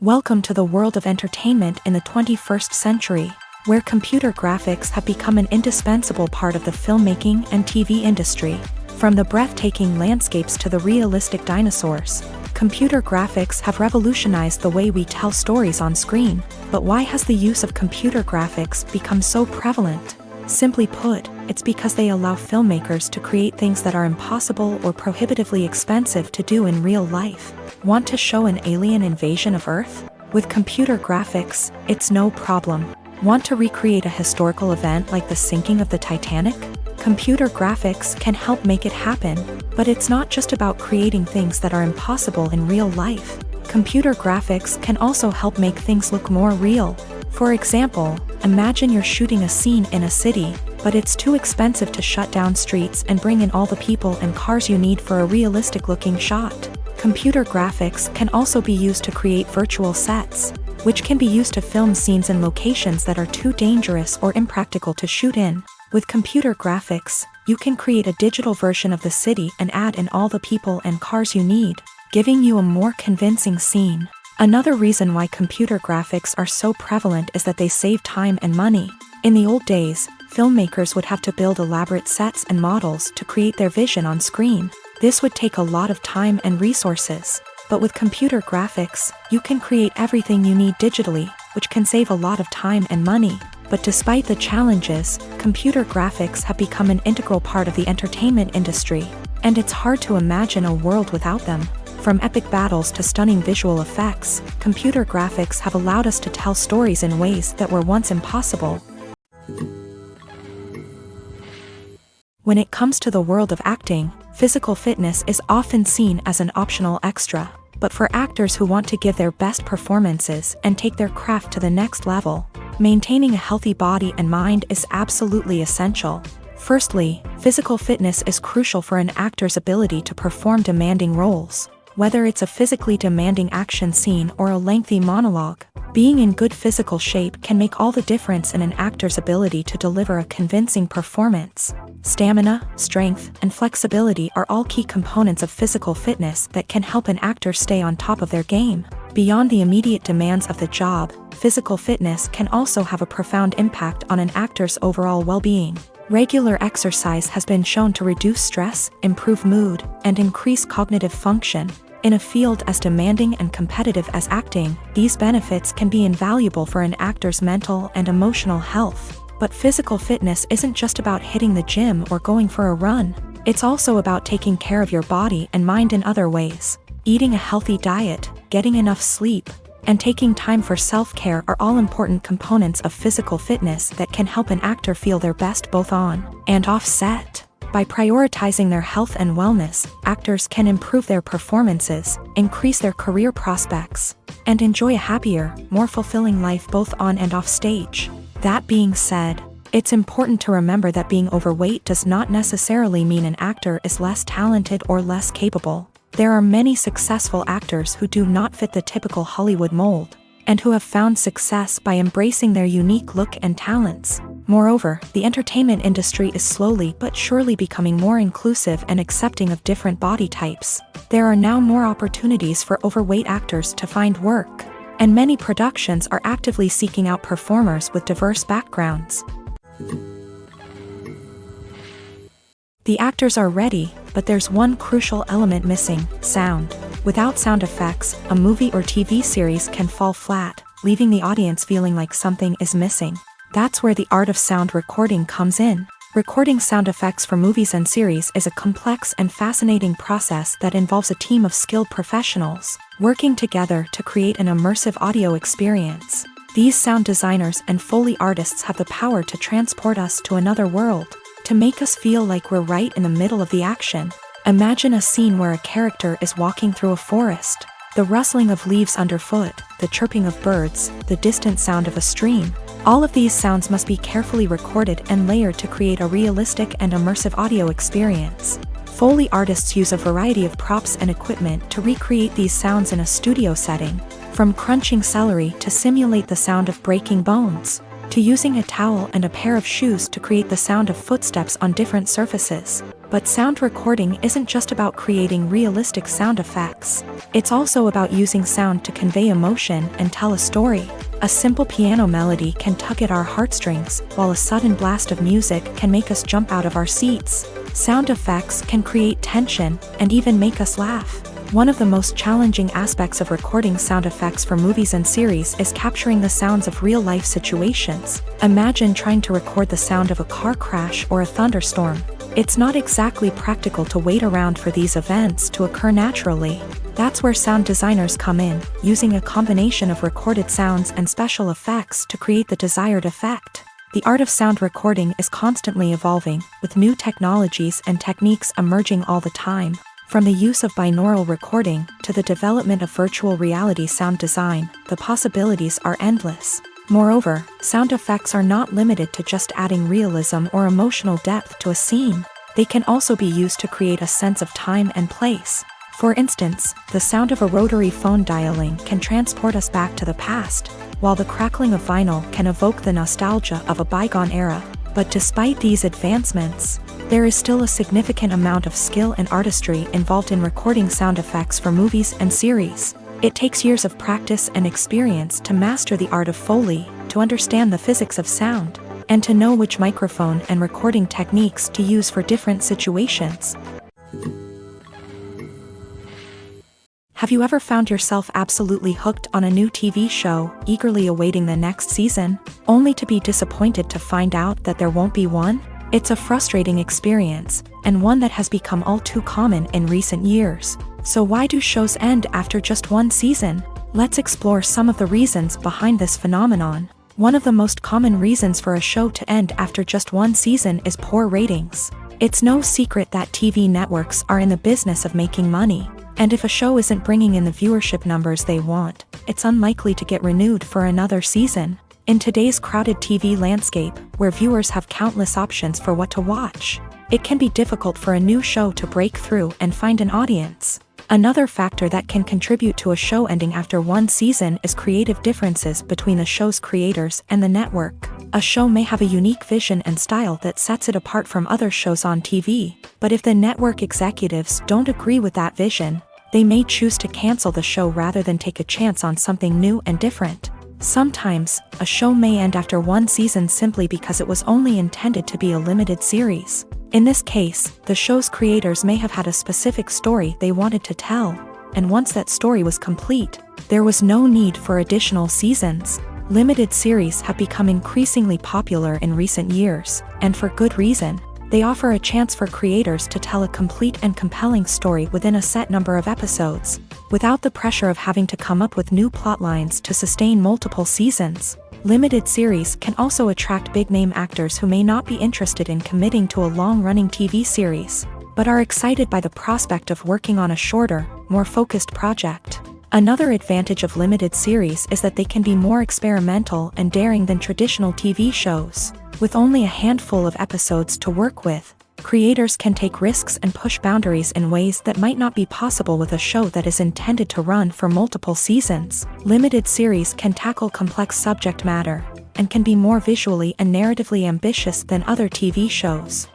Welcome to the world of entertainment in the 21st century. where computer graphics have become an indispensable part of the filmmaking and TV industry. From the breathtaking landscapes to the realistic dinosaurs, computer graphics have revolutionized the way we tell stories on screen. But why has the use of computer graphics become so prevalent? Simply put, it's because they allow filmmakers to create things that are impossible or prohibitively expensive to do in real life. Want to show an alien invasion of Earth? With computer graphics, it's no problem. Want to recreate a historical event like the sinking of the Titanic? Computer graphics can help make it happen, but it's not just about creating things that are impossible in real life. Computer graphics can also help make things look more real. For example, imagine you're shooting a scene in a city, but it's too expensive to shut down streets and bring in all the people and cars you need for a realistic-looking shot. Computer graphics can also be used to create virtual sets, which can be used to film scenes in locations that are too dangerous or impractical to shoot in. With computer graphics, you can create a digital version of the city and add in all the people and cars you need, giving you a more convincing scene. Another reason why computer graphics are so prevalent is that they save time and money. In the old days, filmmakers would have to build elaborate sets and models to create their vision on screen. This would take a lot of time and resources. But with computer graphics, you can create everything you need digitally, which can save a lot of time and money. But despite the challenges, computer graphics have become an integral part of the entertainment industry, and it's hard to imagine a world without them. From epic battles to stunning visual effects, computer graphics have allowed us to tell stories in ways that were once impossible. When it comes to the world of acting, physical fitness is often seen as an optional extra. But for actors who want to give their best performances and take their craft to the next level, maintaining a healthy body and mind is absolutely essential. Firstly, physical fitness is crucial for an actor's ability to perform demanding roles. Whether it's a physically demanding action scene or a lengthy monologue, being in good physical shape can make all the difference in an actor's ability to deliver a convincing performance. Stamina, strength, and flexibility are all key components of physical fitness that can help an actor stay on top of their game. Beyond the immediate demands of the job, physical fitness can also have a profound impact on an actor's overall well-being. Regular exercise has been shown to reduce stress, improve mood, and increase cognitive function. In a field as demanding and competitive as acting, these benefits can be invaluable for an actor's mental and emotional health. But physical fitness isn't just about hitting the gym or going for a run. It's also about taking care of your body and mind in other ways. Eating a healthy diet, getting enough sleep, and taking time for self-care are all important components of physical fitness that can help an actor feel their best both on and off set. By prioritizing their health and wellness, actors can improve their performances, increase their career prospects, and enjoy a happier, more fulfilling life both on and off stage. That being said, it's important to remember that being overweight does not necessarily mean an actor is less talented or less capable. There are many successful actors who do not fit the typical Hollywood mold, and who have found success by embracing their unique look and talents. Moreover, the entertainment industry is slowly but surely becoming more inclusive and accepting of different body types. There are now more opportunities for overweight actors to find work, and many productions are actively seeking out performers with diverse backgrounds. The actors are ready, but there's one crucial element missing: sound. Without sound effects, a movie or TV series can fall flat, leaving the audience feeling like something is missing. That's where the art of sound recording comes in. Recording sound effects for movies and series is a complex and fascinating process that involves a team of skilled professionals working together to create an immersive audio experience. These sound designers and Foley artists have the power to transport us to another world, to make us feel like we're right in the middle of the action. Imagine a scene where a character is walking through a forest. The rustling of leaves underfoot, the chirping of birds, the distant sound of a stream. All of these sounds must be carefully recorded and layered to create a realistic and immersive audio experience. Foley artists use a variety of props and equipment to recreate these sounds in a studio setting, from crunching celery to simulate the sound of breaking bones, to using a towel and a pair of shoes to create the sound of footsteps on different surfaces. But sound recording isn't just about creating realistic sound effects. It's also about using sound to convey emotion and tell a story. A simple piano melody can tug at our heartstrings, while a sudden blast of music can make us jump out of our seats. Sound effects can create tension and even make us laugh. One of the most challenging aspects of recording sound effects for movies and series is capturing the sounds of real-life situations. Imagine trying to record the sound of a car crash or a thunderstorm. It's not exactly practical to wait around for these events to occur naturally. That's where sound designers come in, using a combination of recorded sounds and special effects to create the desired effect. The art of sound recording is constantly evolving, with new technologies and techniques emerging all the time. From the use of binaural recording to the development of virtual reality sound design, the possibilities are endless. Moreover, sound effects are not limited to just adding realism or emotional depth to a scene. They can also be used to create a sense of time and place. For instance, the sound of a rotary phone dialing can transport us back to the past, while the crackling of vinyl can evoke the nostalgia of a bygone era. But despite these advancements, there is still a significant amount of skill and artistry involved in recording sound effects for movies and series. It takes years of practice and experience to master the art of Foley, to understand the physics of sound, and to know which microphone and recording techniques to use for different situations. Have you ever found yourself absolutely hooked on a new TV show, eagerly awaiting the next season, only to be disappointed to find out that there won't be one? It's a frustrating experience, and one that has become all too common in recent years. So why do shows end after just one season? Let's explore some of the reasons behind this phenomenon. One of the most common reasons for a show to end after just one season is poor ratings. It's no secret that TV networks are in the business of making money. And if a show isn't bringing in the viewership numbers they want, it's unlikely to get renewed for another season. In today's crowded TV landscape, where viewers have countless options for what to watch, it can be difficult for a new show to break through and find an audience. Another factor that can contribute to a show ending after one season is creative differences between the show's creators and the network. A show may have a unique vision and style that sets it apart from other shows on TV, but if the network executives don't agree with that vision, they may choose to cancel the show rather than take a chance on something new and different. Sometimes, a show may end after one season simply because it was only intended to be a limited series. In this case, the show's creators may have had a specific story they wanted to tell, and once that story was complete, there was no need for additional seasons. Limited series have become increasingly popular in recent years, and for good reason. They offer a chance for creators to tell a complete and compelling story within a set number of episodes, without the pressure of having to come up with new plotlines to sustain multiple seasons. Limited series can also attract big-name actors who may not be interested in committing to a long-running TV series, but are excited by the prospect of working on a shorter, more focused project. Another advantage of limited series is that they can be more experimental and daring than traditional TV shows. With only a handful of episodes to work with, creators can take risks and push boundaries in ways that might not be possible with a show that is intended to run for multiple seasons. Limited series can tackle complex subject matter, and can be more visually and narratively ambitious than other TV shows.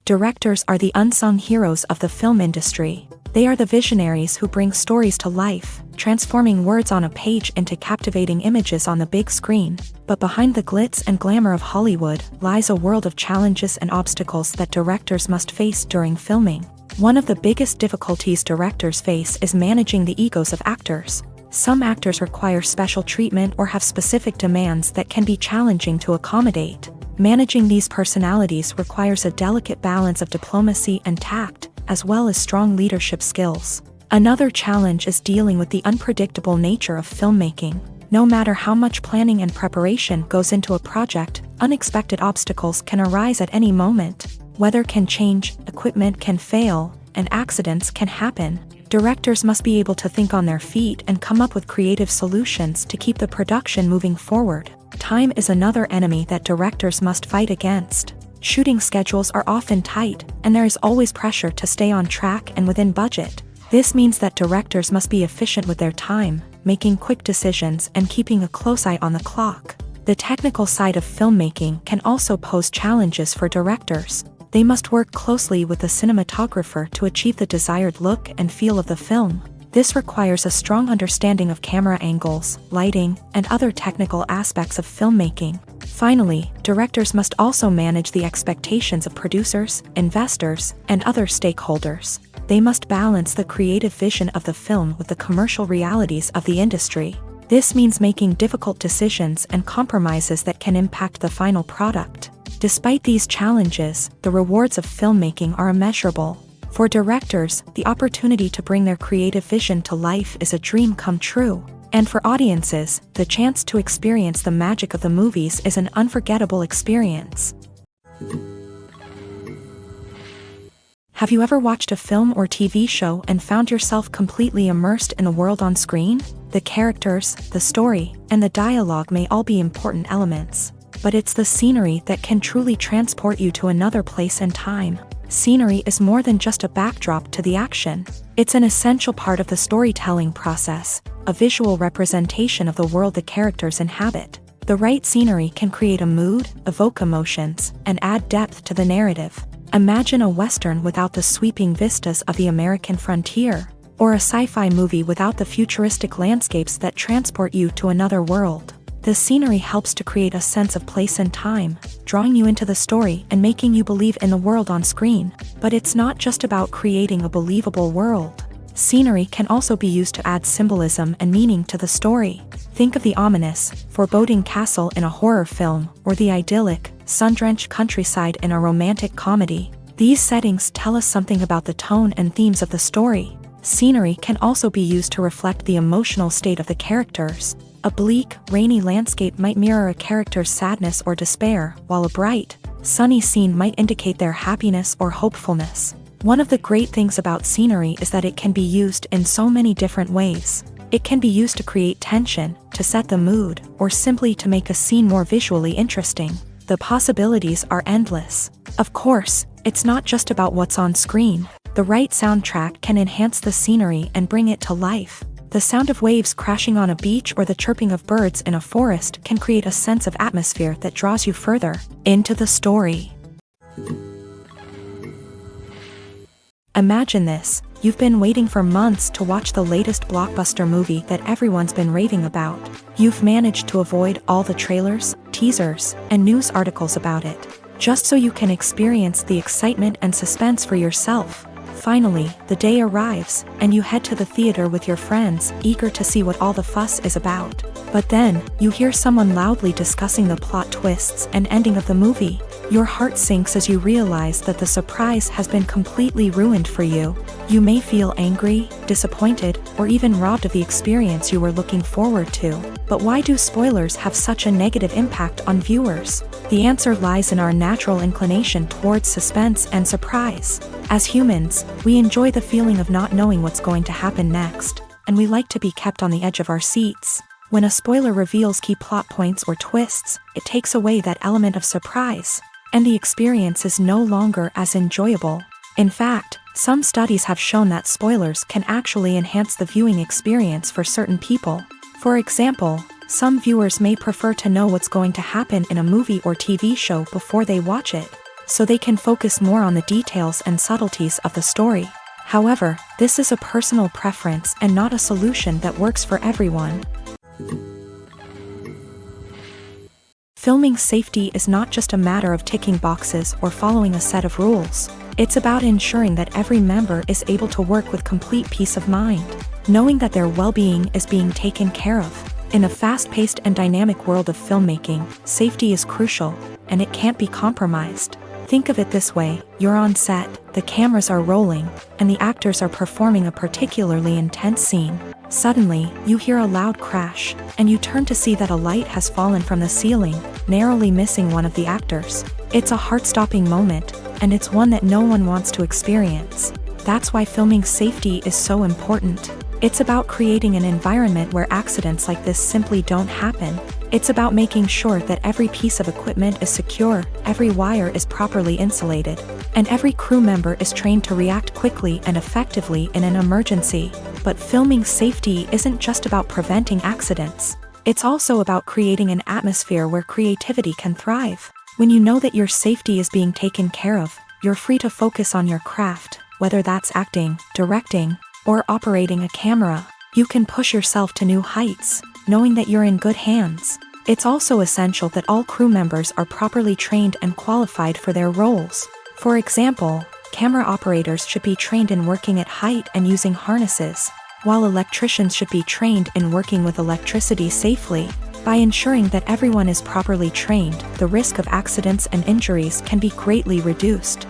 Directors are the unsung heroes of the film industry. They are the visionaries who bring stories to life, transforming words on a page into captivating images on the big screen. But behind the glitz and glamour of Hollywood lies a world of challenges and obstacles that directors must face during filming. One of the biggest difficulties directors face is managing the egos of actors. Some actors require special treatment or have specific demands that can be challenging to accommodate. Managing these personalities requires a delicate balance of diplomacy and tact, as well as strong leadership skills. Another challenge is dealing with the unpredictable nature of filmmaking. No matter how much planning and preparation goes into a project, unexpected obstacles can arise at any moment. Weather can change, equipment can fail, and accidents can happen. Directors must be able to think on their feet and come up with creative solutions to keep the production moving forward. Time is another enemy that directors must fight against. Shooting schedules are often tight, and there is always pressure to stay on track and within budget. This means that directors must be efficient with their time, making quick decisions and keeping a close eye on the clock. The technical side of filmmaking can also pose challenges for directors. They must work closely with the cinematographer to achieve the desired look and feel of the film. This requires a strong understanding of camera angles, lighting, and other technical aspects of filmmaking. Finally, directors must also manage the expectations of producers, investors, and other stakeholders. They must balance the creative vision of the film with the commercial realities of the industry. This means making difficult decisions and compromises that can impact the final product. Despite these challenges, the rewards of filmmaking are immeasurable. For directors, the opportunity to bring their creative vision to life is a dream come true. And for audiences, the chance to experience the magic of the movies is an unforgettable experience. Have you ever watched a film or TV show and found yourself completely immersed in the world on screen? The characters, the story, and the dialogue may all be important elements, but it's the scenery that can truly transport you to another place and time. Scenery is more than just a backdrop to the action. It's an essential part of the storytelling process, a visual representation of the world the characters inhabit. The right scenery can create a mood, evoke emotions, and add depth to the narrative. Imagine a Western without the sweeping vistas of the American frontier, or a sci-fi movie without the futuristic landscapes that transport you to another world. The scenery helps to create a sense of place and time, drawing you into the story and making you believe in the world on screen. But it's not just about creating a believable world. Scenery can also be used to add symbolism and meaning to the story. Think of the ominous, foreboding castle in a horror film, or the idyllic, sun-drenched countryside in a romantic comedy. These settings tell us something about the tone and themes of the story. Scenery can also be used to reflect the emotional state of the characters. A bleak, rainy landscape might mirror a character's sadness or despair, while a bright, sunny scene might indicate their happiness or hopefulness. One of the great things about scenery is that it can be used in so many different ways. It can be used to create tension, to set the mood, or simply to make a scene more visually interesting. The possibilities are endless. Of course, it's not just about what's on screen. The right soundtrack can enhance the scenery and bring it to life. The sound of waves crashing on a beach or the chirping of birds in a forest can create a sense of atmosphere that draws you further into the story. Imagine this: you've been waiting for months to watch the latest blockbuster movie that everyone's been raving about. You've managed to avoid all the trailers, teasers, and news articles about it, just so you can experience the excitement and suspense for yourself. Finally, the day arrives, and you head to the theater with your friends, eager to see what all the fuss is about. But then, you hear someone loudly discussing the plot twists and ending of the movie. Your heart sinks as you realize that the surprise has been completely ruined for you. You may feel angry, disappointed, or even robbed of the experience you were looking forward to. But why do spoilers have such a negative impact on viewers? The answer lies in our natural inclination towards suspense and surprise. As humans, we enjoy the feeling of not knowing what's going to happen next, and we like to be kept on the edge of our seats. When a spoiler reveals key plot points or twists, it takes away that element of surprise, and the experience is no longer as enjoyable. In fact, some studies have shown that spoilers can actually enhance the viewing experience for certain people. For example, some viewers may prefer to know what's going to happen in a movie or TV show before they watch it, so they can focus more on the details and subtleties of the story. However, this is a personal preference and not a solution that works for everyone. Filming safety is not just a matter of ticking boxes or following a set of rules. It's about ensuring that every member is able to work with complete peace of mind, knowing that their well-being is being taken care of. In a fast-paced and dynamic world of filmmaking, safety is crucial, and it can't be compromised. Think of it this way: you're on set, the cameras are rolling, and the actors are performing a particularly intense scene. Suddenly, you hear a loud crash, and you turn to see that a light has fallen from the ceiling, narrowly missing one of the actors. It's a heart-stopping moment, and it's one that no one wants to experience. That's why filming safety is so important. It's about creating an environment where accidents like this simply don't happen. It's about making sure that every piece of equipment is secure, every wire is properly insulated, and every crew member is trained to react quickly and effectively in an emergency. But filming safety isn't just about preventing accidents. It's also about creating an atmosphere where creativity can thrive. When you know that your safety is being taken care of, you're free to focus on your craft, whether that's acting, directing, or operating a camera. You can push yourself to new heights, knowing that you're in good hands. It's also essential that all crew members are properly trained and qualified for their roles. For example, camera operators should be trained in working at height and using harnesses, while electricians should be trained in working with electricity safely. By ensuring that everyone is properly trained, the risk of accidents and injuries can be greatly reduced.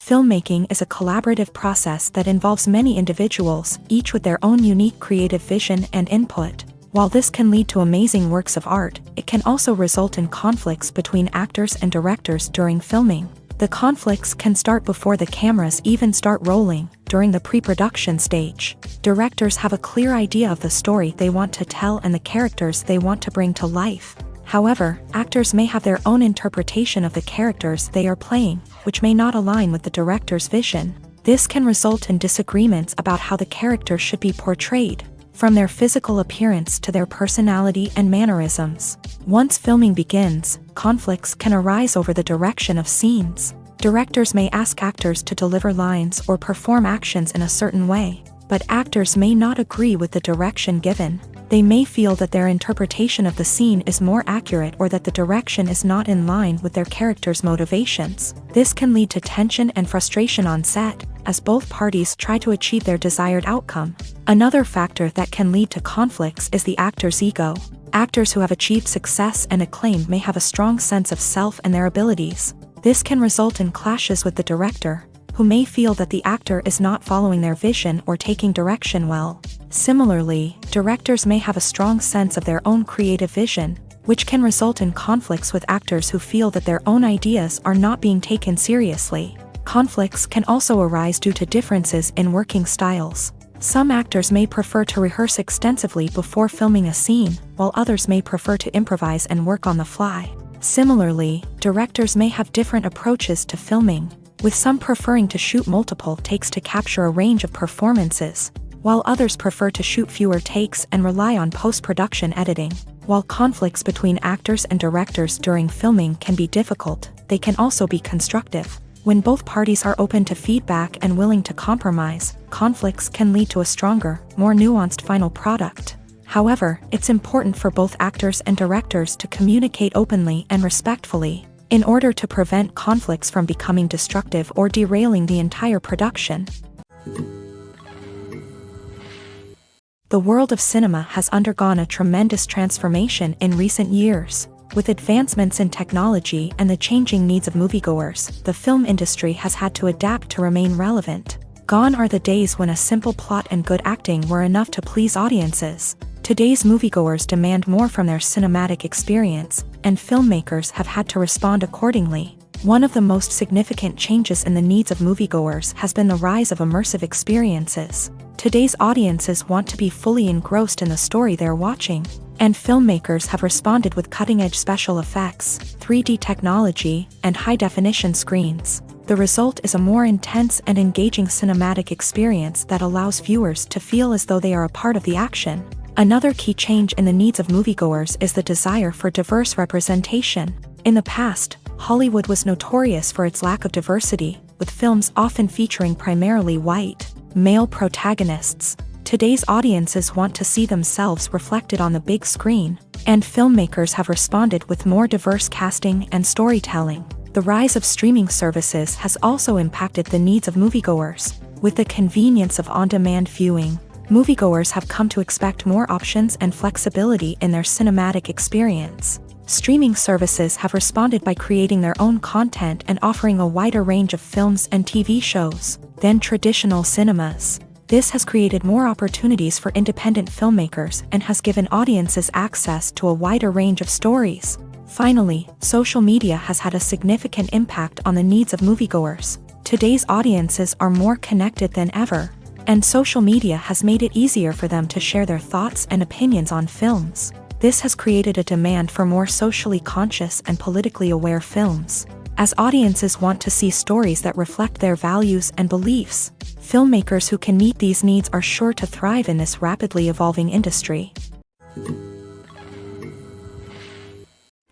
Filmmaking is a collaborative process that involves many individuals, each with their own unique creative vision and input. While this can lead to amazing works of art, it can also result in conflicts between actors and directors during filming. The conflicts can start before the cameras even start rolling, during the pre-production stage. Directors have a clear idea of the story they want to tell and the characters they want to bring to life. However, actors may have their own interpretation of the characters they are playing, which may not align with the director's vision. This can result in disagreements about how the characters should be portrayed, from their physical appearance to their personality and mannerisms. Once filming begins, conflicts can arise over the direction of scenes. Directors may ask actors to deliver lines or perform actions in a certain way, but actors may not agree with the direction given. They may feel that their interpretation of the scene is more accurate or that the direction is not in line with their character's motivations. This can lead to tension and frustration on set, as both parties try to achieve their desired outcome. Another factor that can lead to conflicts is the actor's ego. Actors who have achieved success and acclaim may have a strong sense of self and their abilities. This can result in clashes with the director, who may feel that the actor is not following their vision or taking direction well. Similarly, directors may have a strong sense of their own creative vision, which can result in conflicts with actors who feel that their own ideas are not being taken seriously. Conflicts can also arise due to differences in working styles. Some actors may prefer to rehearse extensively before filming a scene, while others may prefer to improvise and work on the fly. Similarly, directors may have different approaches to filming, with some preferring to shoot multiple takes to capture a range of performances, while others prefer to shoot fewer takes and rely on post-production editing. While conflicts between actors and directors during filming can be difficult, they can also be constructive. When both parties are open to feedback and willing to compromise, conflicts can lead to a stronger, more nuanced final product. However, it's important for both actors and directors to communicate openly and respectfully, in order to prevent conflicts from becoming destructive or derailing the entire production. The world of cinema has undergone a tremendous transformation in recent years. With advancements in technology and the changing needs of moviegoers, the film industry has had to adapt to remain relevant. Gone are the days when a simple plot and good acting were enough to please audiences. Today's moviegoers demand more from their cinematic experience, and filmmakers have had to respond accordingly. One of the most significant changes in the needs of moviegoers has been the rise of immersive experiences. Today's audiences want to be fully engrossed in the story they're watching, and filmmakers have responded with cutting-edge special effects, 3D technology, and high-definition screens. The result is a more intense and engaging cinematic experience that allows viewers to feel as though they are a part of the action. Another key change in the needs of moviegoers is the desire for diverse representation. In the past, Hollywood was notorious for its lack of diversity, with films often featuring primarily white, male protagonists. Today's audiences want to see themselves reflected on the big screen, and filmmakers have responded with more diverse casting and storytelling. The rise of streaming services has also impacted the needs of moviegoers. With the convenience of on-demand viewing, moviegoers have come to expect more options and flexibility in their cinematic experience. Streaming services have responded by creating their own content and offering a wider range of films and TV shows than traditional cinemas. This has created more opportunities for independent filmmakers and has given audiences access to a wider range of stories. Finally, social media has had a significant impact on the needs of moviegoers. Today's audiences are more connected than ever, and social media has made it easier for them to share their thoughts and opinions on films. This has created a demand for more socially conscious and politically aware films. As audiences want to see stories that reflect their values and beliefs, filmmakers who can meet these needs are sure to thrive in this rapidly evolving industry.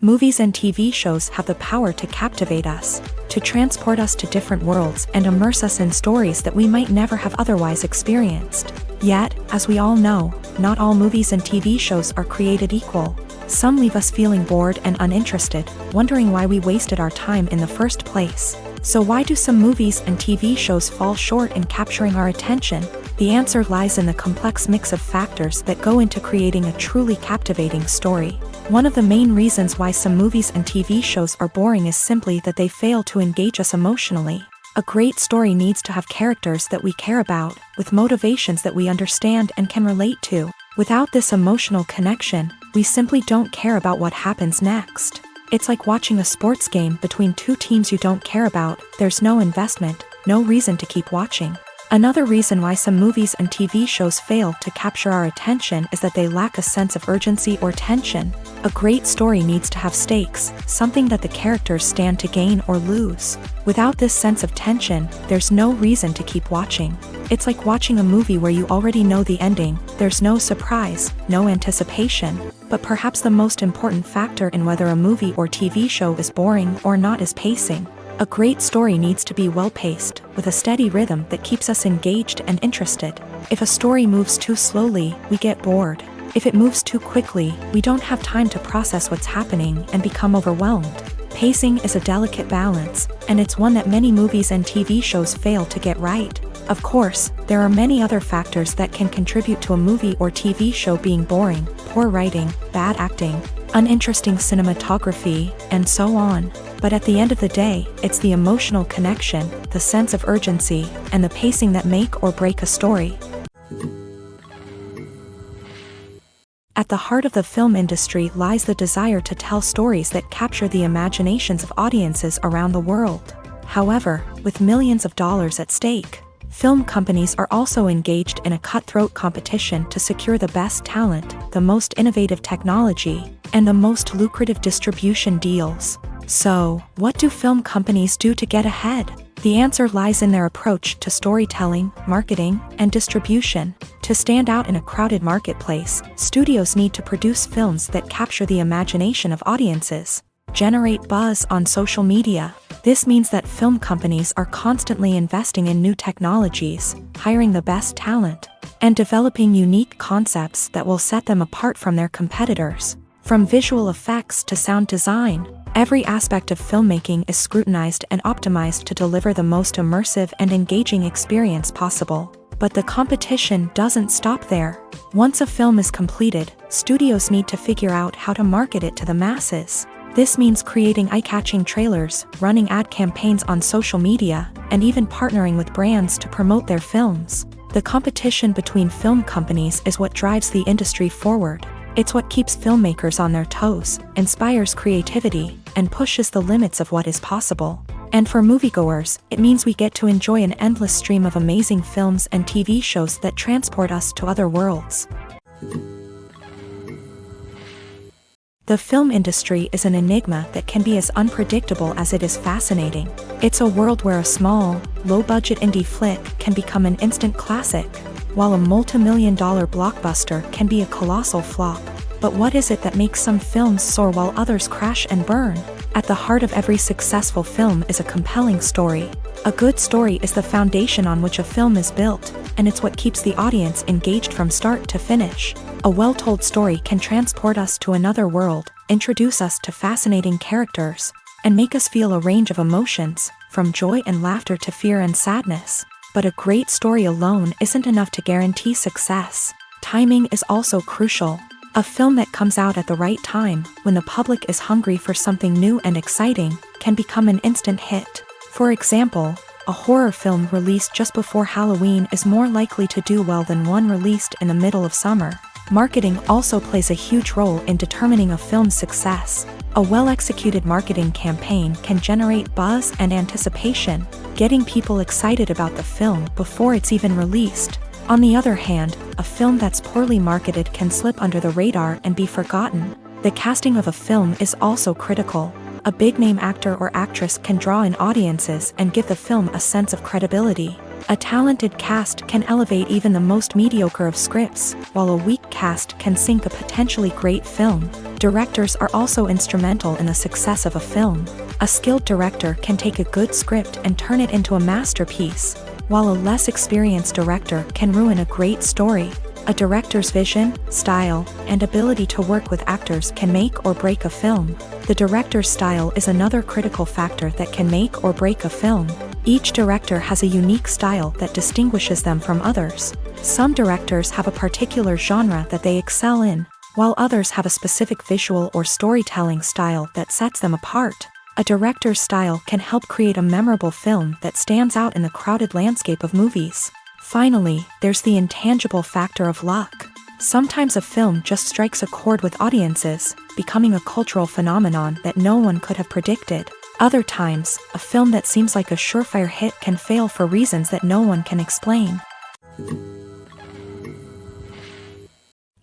Movies and TV shows have the power to captivate us, to transport us to different worlds and immerse us in stories that we might never have otherwise experienced. Yet, as we all know, not all movies and TV shows are created equal. Some leave us feeling bored and uninterested, wondering why we wasted our time in the first place. So why do some movies and TV shows fall short in capturing our attention? The answer lies in the complex mix of factors that go into creating a truly captivating story. One of the main reasons why some movies and TV shows are boring is simply that they fail to engage us emotionally. A great story needs to have characters that we care about, with motivations that we understand and can relate to. Without this emotional connection, we simply don't care about what happens next. It's like watching a sports game between two teams you don't care about. There's no investment, no reason to keep watching. Another reason why some movies and TV shows fail to capture our attention is that they lack a sense of urgency or tension. A great story needs to have stakes, something that the characters stand to gain or lose. Without this sense of tension, there's no reason to keep watching. It's like watching a movie where you already know the ending. There's no surprise, no anticipation. But perhaps the most important factor in whether a movie or TV show is boring or not is pacing. A great story needs to be well-paced, with a steady rhythm that keeps us engaged and interested. If a story moves too slowly, we get bored. If it moves too quickly, we don't have time to process what's happening and become overwhelmed. Pacing is a delicate balance, and it's one that many movies and TV shows fail to get right. Of course, there are many other factors that can contribute to a movie or TV show being boring: poor writing, bad acting, uninteresting cinematography, and so on. But at the end of the day, it's the emotional connection, the sense of urgency, and the pacing that make or break a story. At the heart of the film industry lies the desire to tell stories that capture the imaginations of audiences around the world. However, with millions of dollars at stake, film companies are also engaged in a cutthroat competition to secure the best talent, the most innovative technology, and the most lucrative distribution deals. So, what do film companies do to get ahead? The answer lies in their approach to storytelling, marketing, and distribution. To stand out in a crowded marketplace, studios need to produce films that capture the imagination of audiences, generate buzz on social media. This means that film companies are constantly investing in new technologies, hiring the best talent, and developing unique concepts that will set them apart from their competitors. From visual effects to sound design, every aspect of filmmaking is scrutinized and optimized to deliver the most immersive and engaging experience possible. But the competition doesn't stop there. Once a film is completed, studios need to figure out how to market it to the masses. This means creating eye-catching trailers, running ad campaigns on social media, and even partnering with brands to promote their films. The competition between film companies is what drives the industry forward. It's what keeps filmmakers on their toes, inspires creativity, and pushes the limits of what is possible. And for moviegoers, it means we get to enjoy an endless stream of amazing films and TV shows that transport us to other worlds. The film industry is an enigma that can be as unpredictable as it is fascinating. It's a world where a small, low-budget indie flick can become an instant classic, while a multi-million-dollar blockbuster can be a colossal flop. But what is it that makes some films soar while others crash and burn? At the heart of every successful film is a compelling story. A good story is the foundation on which a film is built, and it's what keeps the audience engaged from start to finish. A well-told story can transport us to another world, introduce us to fascinating characters, and make us feel a range of emotions, from joy and laughter to fear and sadness. But a great story alone isn't enough to guarantee success. Timing is also crucial. A film that comes out at the right time, when the public is hungry for something new and exciting, can become an instant hit. For example, a horror film released just before Halloween is more likely to do well than one released in the middle of summer. Marketing also plays a huge role in determining a film's success. A well-executed marketing campaign can generate buzz and anticipation, getting people excited about the film before it's even released. On the other hand, a film that's poorly marketed can slip under the radar and be forgotten. The casting of a film is also critical. A big-name actor or actress can draw in audiences and give the film a sense of credibility. A talented cast can elevate even the most mediocre of scripts, while a weak cast can sink a potentially great film. Directors are also instrumental in the success of a film. A skilled director can take a good script and turn it into a masterpiece, while a less experienced director can ruin a great story. A director's vision, style, and ability to work with actors can make or break a film. The director's style is another critical factor that can make or break a film. Each director has a unique style that distinguishes them from others. Some directors have a particular genre that they excel in, while others have a specific visual or storytelling style that sets them apart. A director's style can help create a memorable film that stands out in the crowded landscape of movies. Finally, there's the intangible factor of luck. Sometimes a film just strikes a chord with audiences, becoming a cultural phenomenon that no one could have predicted. Other times, a film that seems like a surefire hit can fail for reasons that no one can explain.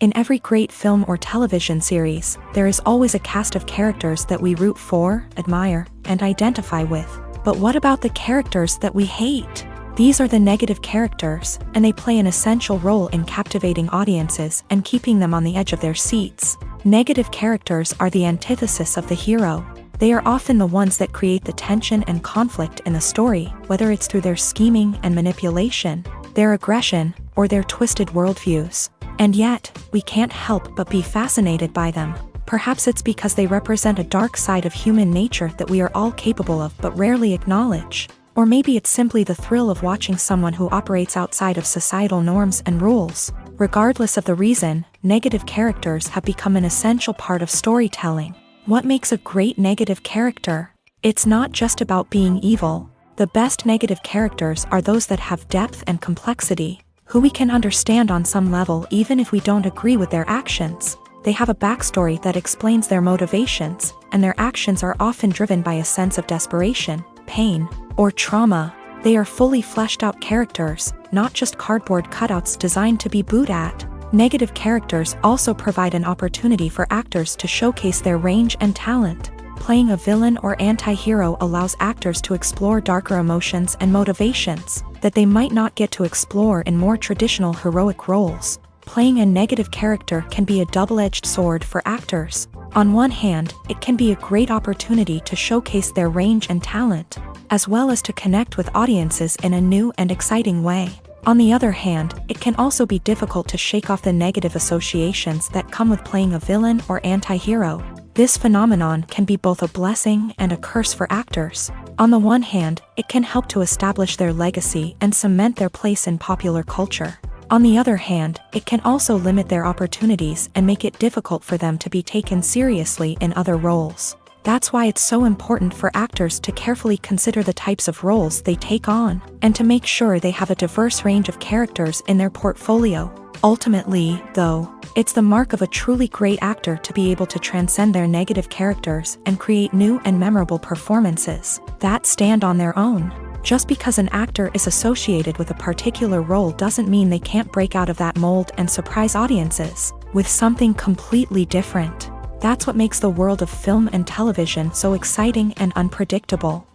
In every great film or television series, there is always a cast of characters that we root for, admire, and identify with. But what about the characters that we hate? These are the negative characters, and they play an essential role in captivating audiences and keeping them on the edge of their seats. Negative characters are the antithesis of the hero. They are often the ones that create the tension and conflict in the story, whether it's through their scheming and manipulation, their aggression, or their twisted worldviews. And yet, we can't help but be fascinated by them. Perhaps it's because they represent a dark side of human nature that we are all capable of but rarely acknowledge. Or maybe it's simply the thrill of watching someone who operates outside of societal norms and rules. Regardless of the reason, negative characters have become an essential part of storytelling. What makes a great negative character? It's not just about being evil. The best negative characters are those that have depth and complexity, who we can understand on some level even if we don't agree with their actions. They have a backstory that explains their motivations, and their actions are often driven by a sense of desperation, pain, or trauma. They are fully fleshed out characters, not just cardboard cutouts designed to be booed at. Negative characters also provide an opportunity for actors to showcase their range and talent. Playing a villain or anti-hero allows actors to explore darker emotions and motivations that they might not get to explore in more traditional heroic roles. Playing a negative character can be a double-edged sword for actors. On one hand, it can be a great opportunity to showcase their range and talent, as well as to connect with audiences in a new and exciting way. On the other hand, it can also be difficult to shake off the negative associations that come with playing a villain or anti-hero. This phenomenon can be both a blessing and a curse for actors. On the one hand, it can help to establish their legacy and cement their place in popular culture. On the other hand, it can also limit their opportunities and make it difficult for them to be taken seriously in other roles. That's why it's so important for actors to carefully consider the types of roles they take on, and to make sure they have a diverse range of characters in their portfolio. Ultimately, though, it's the mark of a truly great actor to be able to transcend their negative characters and create new and memorable performances that stand on their own. Just because an actor is associated with a particular role doesn't mean they can't break out of that mold and surprise audiences with something completely different. That's what makes the world of film and television so exciting and unpredictable.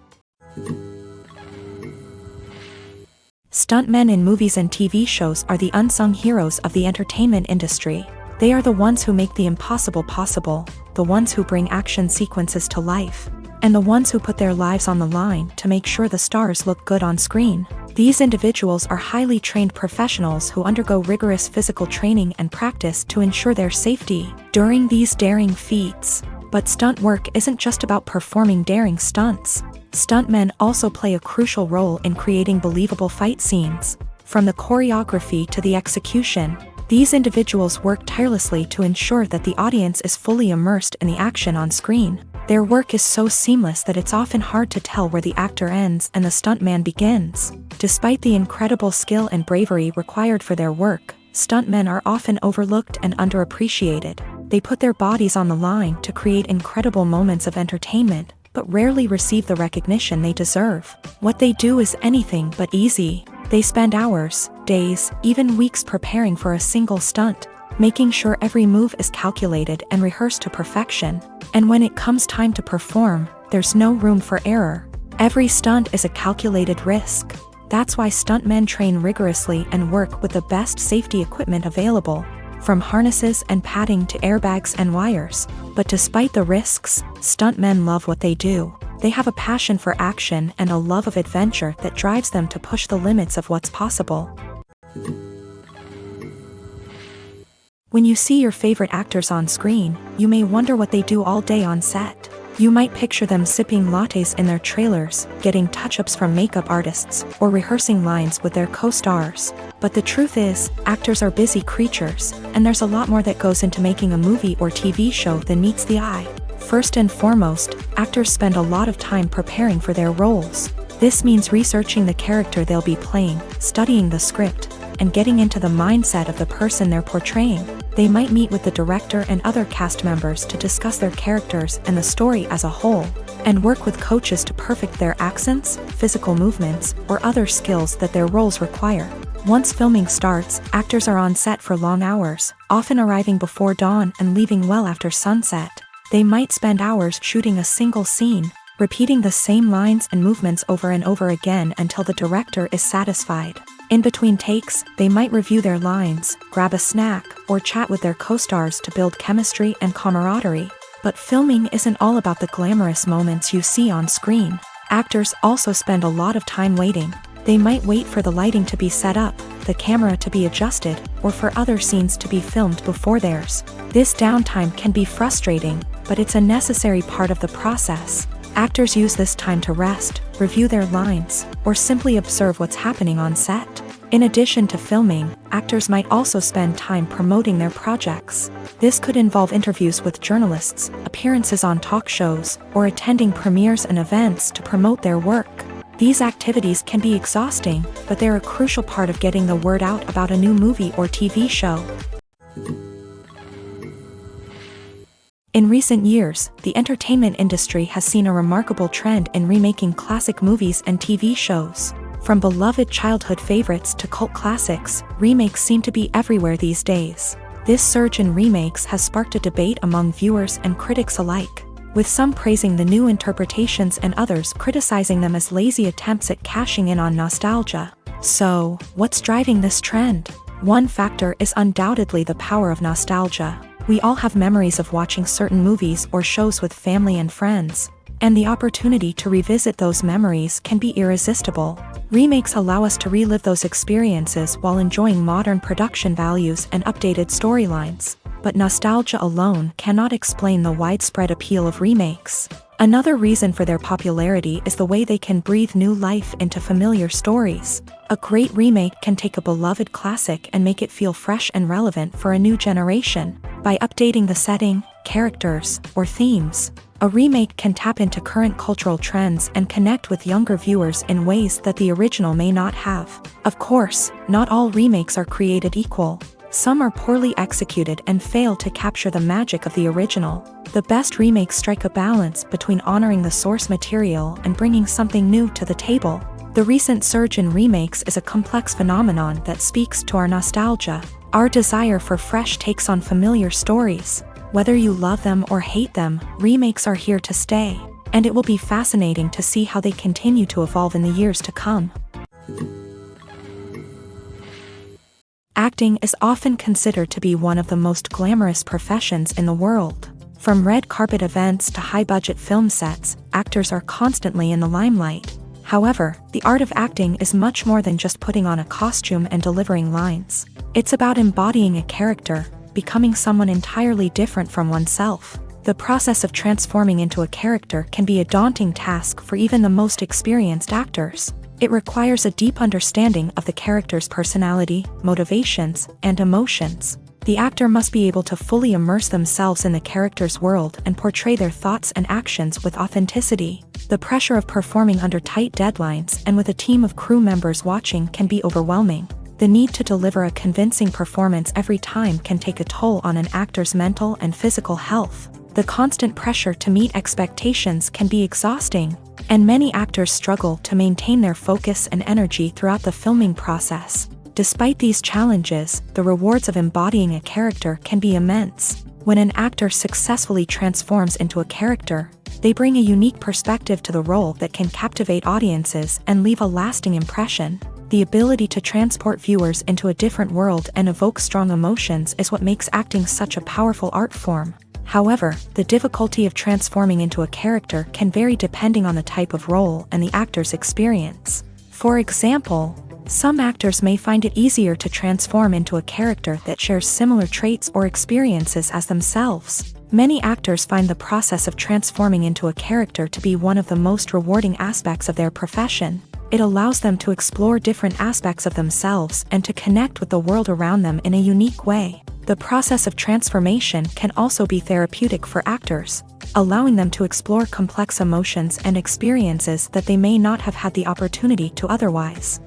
Stuntmen in movies and TV shows are the unsung heroes of the entertainment industry. They are the ones who make the impossible possible, the ones who bring action sequences to life, and the ones who put their lives on the line to make sure the stars look good on screen. These individuals are highly trained professionals who undergo rigorous physical training and practice to ensure their safety during these daring feats. But stunt work isn't just about performing daring stunts. Stuntmen also play a crucial role in creating believable fight scenes. From the choreography to the execution, these individuals work tirelessly to ensure that the audience is fully immersed in the action on screen. Their work is so seamless that it's often hard to tell where the actor ends and the stuntman begins. Despite the incredible skill and bravery required for their work, stuntmen are often overlooked and underappreciated. They put their bodies on the line to create incredible moments of entertainment, but rarely receive the recognition they deserve. What they do is anything but easy. They spend hours, days, even weeks preparing for a single stunt. making sure every move is calculated and rehearsed to perfection. And when it comes time to perform, there's no room for error. Every stunt is a calculated risk. That's why stuntmen train rigorously and work with the best safety equipment available, from harnesses and padding to airbags and wires. But despite the risks, stuntmen love what they do. They have a passion for action and a love of adventure that drives them to push the limits of what's possible. When you see your favorite actors on screen, you may wonder what they do all day on set. You might picture them sipping lattes in their trailers, getting touch-ups from makeup artists, or rehearsing lines with their co-stars. But the truth is, actors are busy creatures, and there's a lot more that goes into making a movie or TV show than meets the eye. First and foremost, actors spend a lot of time preparing for their roles. This means researching the character they'll be playing, studying the script, and getting into the mindset of the person they're portraying. They might meet with the director and other cast members to discuss their characters and the story as a whole, and work with coaches to perfect their accents, physical movements, or other skills that their roles require. Once filming starts, actors are on set for long hours, often arriving before dawn and leaving well after sunset. They might spend hours shooting a single scene, repeating the same lines and movements over and over again until the director is satisfied. In between takes, they might review their lines, grab a snack, or chat with their co-stars to build chemistry and camaraderie. But filming isn't all about the glamorous moments you see on screen. Actors also spend a lot of time waiting. They might wait for the lighting to be set up, the camera to be adjusted, or for other scenes to be filmed before theirs. This downtime can be frustrating, but it's a necessary part of the process. Actors use this time to rest, review their lines, or simply observe what's happening on set. In addition to filming, actors might also spend time promoting their projects. This could involve interviews with journalists, appearances on talk shows, or attending premieres and events to promote their work. These activities can be exhausting, but they're a crucial part of getting the word out about a new movie or TV show. In recent years, the entertainment industry has seen a remarkable trend in remaking classic movies and TV shows. From beloved childhood favorites to cult classics, remakes seem to be everywhere these days. This surge in remakes has sparked a debate among viewers and critics alike, with some praising the new interpretations and others criticizing them as lazy attempts at cashing in on nostalgia. So, what's driving this trend? One factor is undoubtedly the power of nostalgia. We all have memories of watching certain movies or shows with family and friends, and the opportunity to revisit those memories can be irresistible. Remakes allow us to relive those experiences while enjoying modern production values and updated storylines. But nostalgia alone cannot explain the widespread appeal of remakes. Another reason for their popularity is the way they can breathe new life into familiar stories. A great remake can take a beloved classic and make it feel fresh and relevant for a new generation. By updating the setting, characters, or themes, a remake can tap into current cultural trends and connect with younger viewers in ways that the original may not have. Of course, not all remakes are created equal. Some are poorly executed and fail to capture the magic of the original. The best remakes strike a balance between honoring the source material and bringing something new to the table. The recent surge in remakes is a complex phenomenon that speaks to our nostalgia, our desire for fresh takes on familiar stories. Whether you love them or hate them, remakes are here to stay, and it will be fascinating to see how they continue to evolve in the years to come. Acting is often considered to be one of the most glamorous professions in the world. From red carpet events to high-budget film sets, actors are constantly in the limelight. However, the art of acting is much more than just putting on a costume and delivering lines. It's about embodying a character, becoming someone entirely different from oneself. The process of transforming into a character can be a daunting task for even the most experienced actors. It requires a deep understanding of the character's personality, motivations, and emotions. The actor must be able to fully immerse themselves in the character's world and portray their thoughts and actions with authenticity. The pressure of performing under tight deadlines and with a team of crew members watching can be overwhelming. The need to deliver a convincing performance every time can take a toll on an actor's mental and physical health. The constant pressure to meet expectations can be exhausting, and many actors struggle to maintain their focus and energy throughout the filming process. Despite these challenges, the rewards of embodying a character can be immense. When an actor successfully transforms into a character, they bring a unique perspective to the role that can captivate audiences and leave a lasting impression. The ability to transport viewers into a different world and evoke strong emotions is what makes acting such a powerful art form. However, the difficulty of transforming into a character can vary depending on the type of role and the actor's experience. For example, some actors may find it easier to transform into a character that shares similar traits or experiences as themselves. Many actors find the process of transforming into a character to be one of the most rewarding aspects of their profession. It allows them to explore different aspects of themselves and to connect with the world around them in a unique way. The process of transformation can also be therapeutic for actors, allowing them to explore complex emotions and experiences that they may not have had the opportunity to otherwise.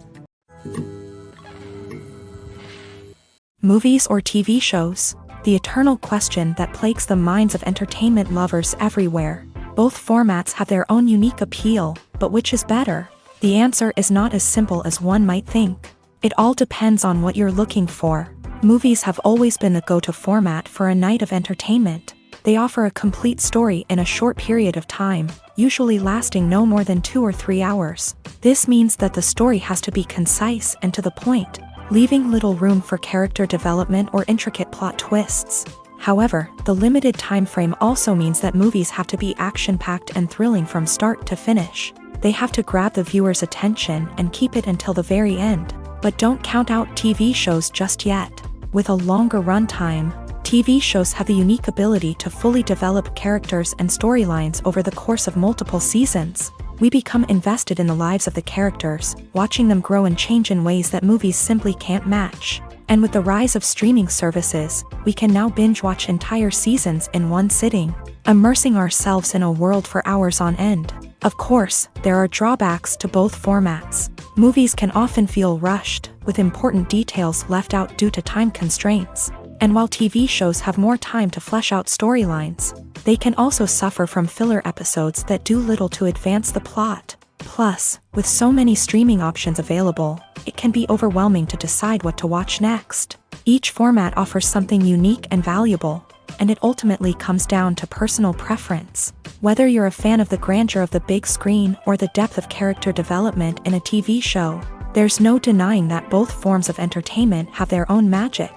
Movies or TV shows? The eternal question that plagues the minds of entertainment lovers everywhere. Both formats have their own unique appeal, but which is better? The answer is not as simple as one might think. It all depends on what you're looking for. Movies have always been the go-to format for a night of entertainment. They offer a complete story in a short period of time, usually lasting no more than 2 or 3 hours. This means that the story has to be concise and to the point, leaving little room for character development or intricate plot twists. However, the limited time frame also means that movies have to be action-packed and thrilling from start to finish. They have to grab the viewer's attention and keep it until the very end. But don't count out TV shows just yet. With a longer runtime, TV shows have the unique ability to fully develop characters and storylines over the course of multiple seasons. We become invested in the lives of the characters, watching them grow and change in ways that movies simply can't match. And with the rise of streaming services, we can now binge-watch entire seasons in one sitting, immersing ourselves in a world for hours on end. Of course, there are drawbacks to both formats. Movies can often feel rushed, with important details left out due to time constraints. And while TV shows have more time to flesh out storylines, they can also suffer from filler episodes that do little to advance the plot. Plus, with so many streaming options available, it can be overwhelming to decide what to watch next. Each format offers something unique and valuable, and it ultimately comes down to personal preference. Whether you're a fan of the grandeur of the big screen or the depth of character development in a TV show, there's no denying that both forms of entertainment have their own magic.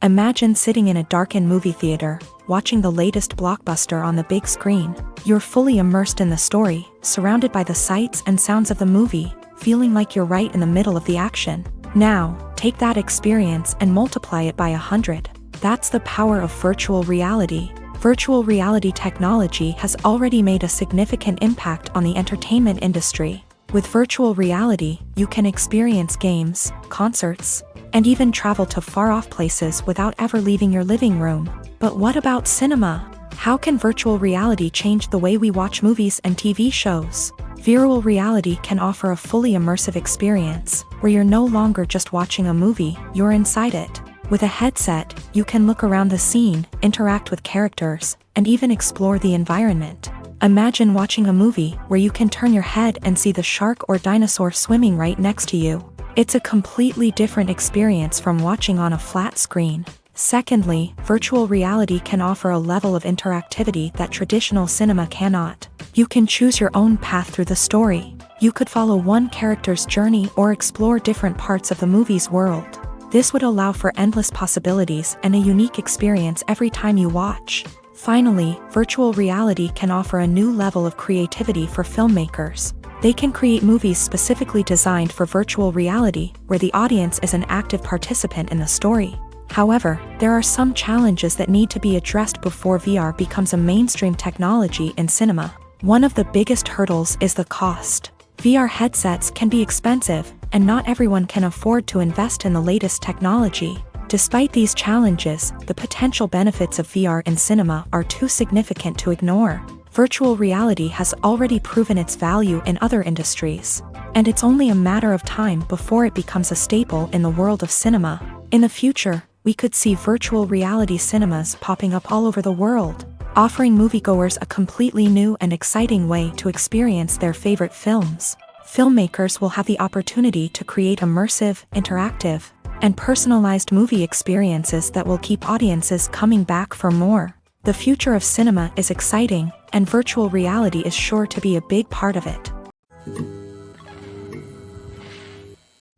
Imagine sitting in a darkened movie theater, watching the latest blockbuster on the big screen. You're fully immersed in the story, surrounded by the sights and sounds of the movie, feeling like you're right in the middle of the action. Now, take that experience and multiply it by 100. That's the power of virtual reality. Virtual reality technology has already made a significant impact on the entertainment industry. With virtual reality, you can experience games, concerts, and even travel to far-off places without ever leaving your living room. But what about cinema? How can virtual reality change the way we watch movies and TV shows? Virtual reality can offer a fully immersive experience, where you're no longer just watching a movie, you're inside it. With a headset, you can look around the scene, interact with characters, and even explore the environment. Imagine watching a movie where you can turn your head and see the shark or dinosaur swimming right next to you. It's a completely different experience from watching on a flat screen. Secondly, virtual reality can offer a level of interactivity that traditional cinema cannot. You can choose your own path through the story. You could follow one character's journey or explore different parts of the movie's world. This would allow for endless possibilities and a unique experience every time you watch. Finally, virtual reality can offer a new level of creativity for filmmakers. They can create movies specifically designed for virtual reality, where the audience is an active participant in the story. However, there are some challenges that need to be addressed before VR becomes a mainstream technology in cinema. One of the biggest hurdles is the cost. VR headsets can be expensive, and not everyone can afford to invest in the latest technology. Despite these challenges, the potential benefits of VR in cinema are too significant to ignore. Virtual reality has already proven its value in other industries, and it's only a matter of time before it becomes a staple in the world of cinema. In the future, we could see virtual reality cinemas popping up all over the world, offering moviegoers a completely new and exciting way to experience their favorite films. Filmmakers will have the opportunity to create immersive, interactive, and personalized movie experiences that will keep audiences coming back for more. The future of cinema is exciting, and virtual reality is sure to be a big part of it.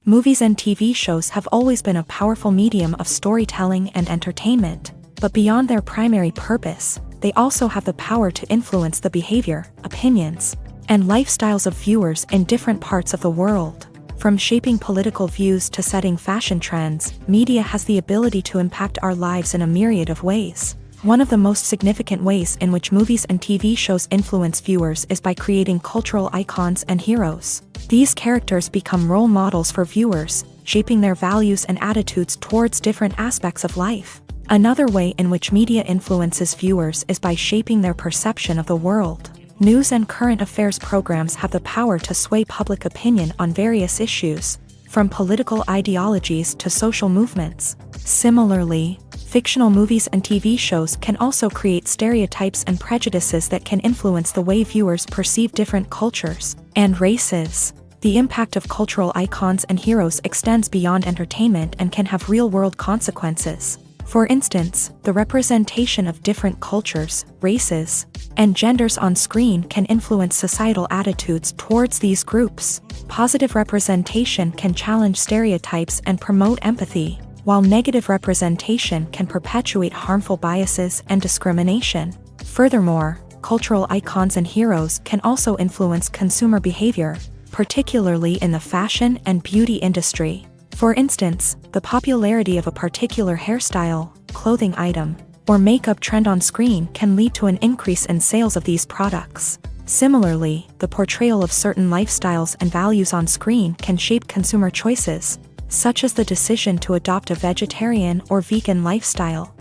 Movies and TV shows have always been a powerful medium of storytelling and entertainment, but beyond their primary purpose, they also have the power to influence the behavior, opinions, and lifestyles of viewers in different parts of the world. From shaping political views to setting fashion trends, media has the ability to impact our lives in a myriad of ways. One of the most significant ways in which movies and TV shows influence viewers is by creating cultural icons and heroes. These characters become role models for viewers, shaping their values and attitudes towards different aspects of life. Another way in which media influences viewers is by shaping their perception of the world. News and current affairs programs have the power to sway public opinion on various issues, from political ideologies to social movements. Similarly, fictional movies and TV shows can also create stereotypes and prejudices that can influence the way viewers perceive different cultures and races. The impact of cultural icons and heroes extends beyond entertainment and can have real-world consequences. For instance, the representation of different cultures, races, and genders on screen can influence societal attitudes towards these groups. Positive representation can challenge stereotypes and promote empathy, while negative representation can perpetuate harmful biases and discrimination. Furthermore, cultural icons and heroes can also influence consumer behavior, particularly in the fashion and beauty industry. For instance, the popularity of a particular hairstyle, clothing item, or makeup trend on screen can lead to an increase in sales of these products. Similarly, the portrayal of certain lifestyles and values on screen can shape consumer choices, such as the decision to adopt a vegetarian or vegan lifestyle.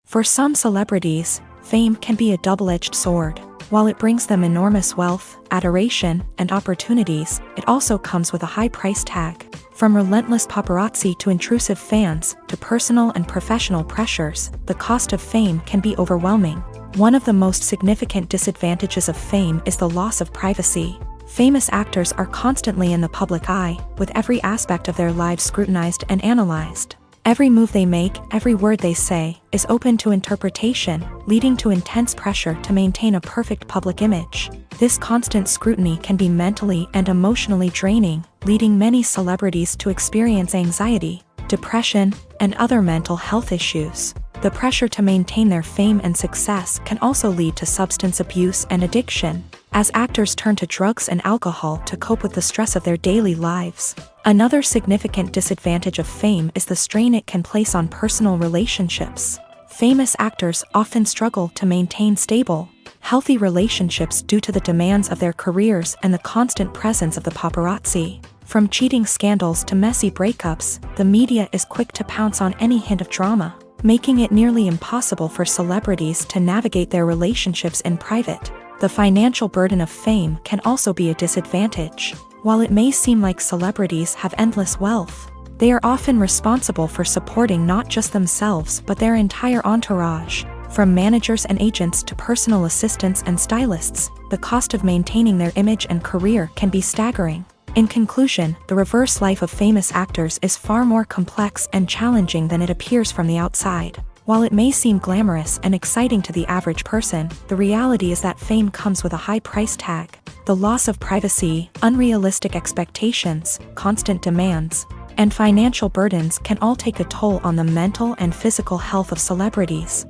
For some celebrities, fame can be a double-edged sword. While it brings them enormous wealth, adoration, and opportunities, it also comes with a high price tag. From relentless paparazzi to intrusive fans, to personal and professional pressures, the cost of fame can be overwhelming. One of the most significant disadvantages of fame is the loss of privacy. Famous actors are constantly in the public eye, with every aspect of their lives scrutinized and analyzed. Every move they make, every word they say, is open to interpretation, leading to intense pressure to maintain a perfect public image. This constant scrutiny can be mentally and emotionally draining, leading many celebrities to experience anxiety, depression, and other mental health issues. The pressure to maintain their fame and success can also lead to substance abuse and addiction, as actors turn to drugs and alcohol to cope with the stress of their daily lives. Another significant disadvantage of fame is the strain it can place on personal relationships. Famous actors often struggle to maintain stable, healthy relationships due to the demands of their careers and the constant presence of the paparazzi. From cheating scandals to messy breakups, the media is quick to pounce on any hint of drama, making it nearly impossible for celebrities to navigate their relationships in private. The financial burden of fame can also be a disadvantage. While it may seem like celebrities have endless wealth, they are often responsible for supporting not just themselves but their entire entourage. From managers and agents to personal assistants and stylists, the cost of maintaining their image and career can be staggering. In conclusion, the reverse life of famous actors is far more complex and challenging than it appears from the outside. While it may seem glamorous and exciting to the average person, the reality is that fame comes with a high price tag. The loss of privacy, unrealistic expectations, constant demands, and financial burdens can all take a toll on the mental and physical health of celebrities.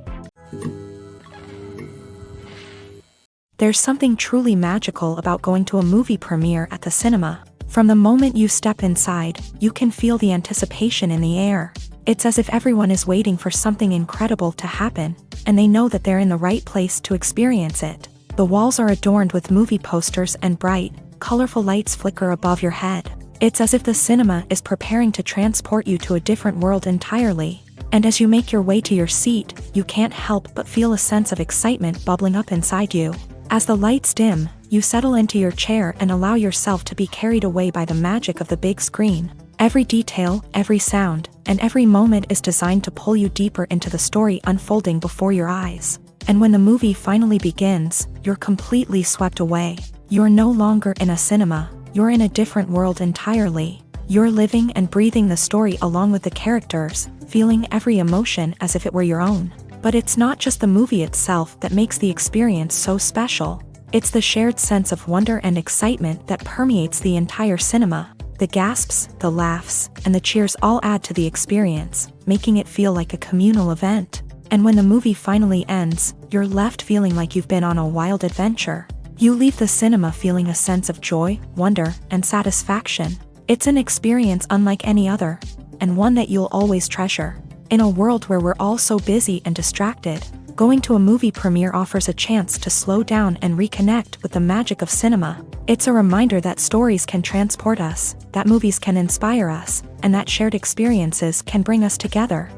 There's something truly magical about going to a movie premiere at the cinema. From the moment you step inside, you can feel the anticipation in the air. It's as if everyone is waiting for something incredible to happen, and they know that they're in the right place to experience it. The walls are adorned with movie posters and bright, colorful lights flicker above your head. It's as if the cinema is preparing to transport you to a different world entirely. And as you make your way to your seat, you can't help but feel a sense of excitement bubbling up inside you. As the lights dim, you settle into your chair and allow yourself to be carried away by the magic of the big screen. Every detail, every sound, and every moment is designed to pull you deeper into the story unfolding before your eyes. And when the movie finally begins, you're completely swept away. You're no longer in a cinema, you're in a different world entirely. You're living and breathing the story along with the characters, feeling every emotion as if it were your own. But it's not just the movie itself that makes the experience so special. It's the shared sense of wonder and excitement that permeates the entire cinema. The gasps, the laughs, and the cheers all add to the experience, making it feel like a communal event. And when the movie finally ends, you're left feeling like you've been on a wild adventure. You leave the cinema feeling a sense of joy, wonder, and satisfaction. It's an experience unlike any other, and one that you'll always treasure. In a world where we're all so busy and distracted, going to a movie premiere offers a chance to slow down and reconnect with the magic of cinema. It's a reminder that stories can transport us, that movies can inspire us, and that shared experiences can bring us together.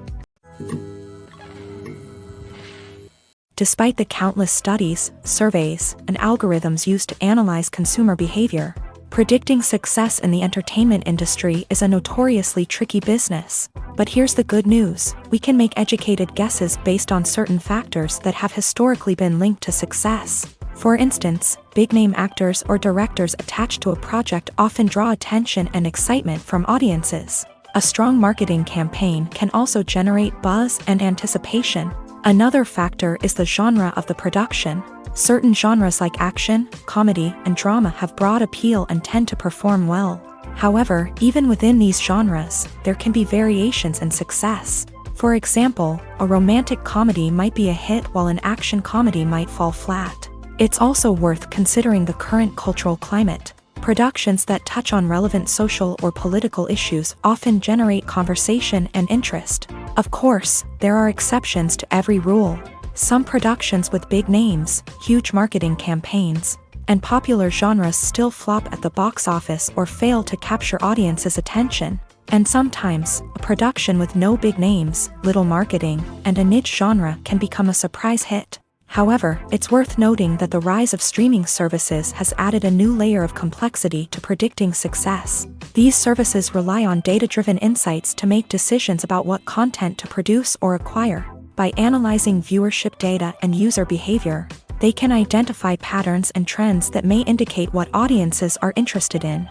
Despite the countless studies, surveys, and algorithms used to analyze consumer behavior, predicting success in the entertainment industry is a notoriously tricky business. But here's the good news: we can make educated guesses based on certain factors that have historically been linked to success. For instance, big-name actors or directors attached to a project often draw attention and excitement from audiences. A strong marketing campaign can also generate buzz and anticipation. Another factor is the genre of the production. Certain genres like action, comedy, and drama have broad appeal and tend to perform well. However, even within these genres, there can be variations in success. For example, a romantic comedy might be a hit while an action comedy might fall flat. It's also worth considering the current cultural climate. Productions that touch on relevant social or political issues often generate conversation and interest. Of course, there are exceptions to every rule. Some productions with big names, huge marketing campaigns, and popular genres still flop at the box office or fail to capture audiences' attention. And sometimes, a production with no big names, little marketing, and a niche genre can become a surprise hit. However, it's worth noting that the rise of streaming services has added a new layer of complexity to predicting success. These services rely on data-driven insights to make decisions about what content to produce or acquire. By analyzing viewership data and user behavior, they can identify patterns and trends that may indicate what audiences are interested in.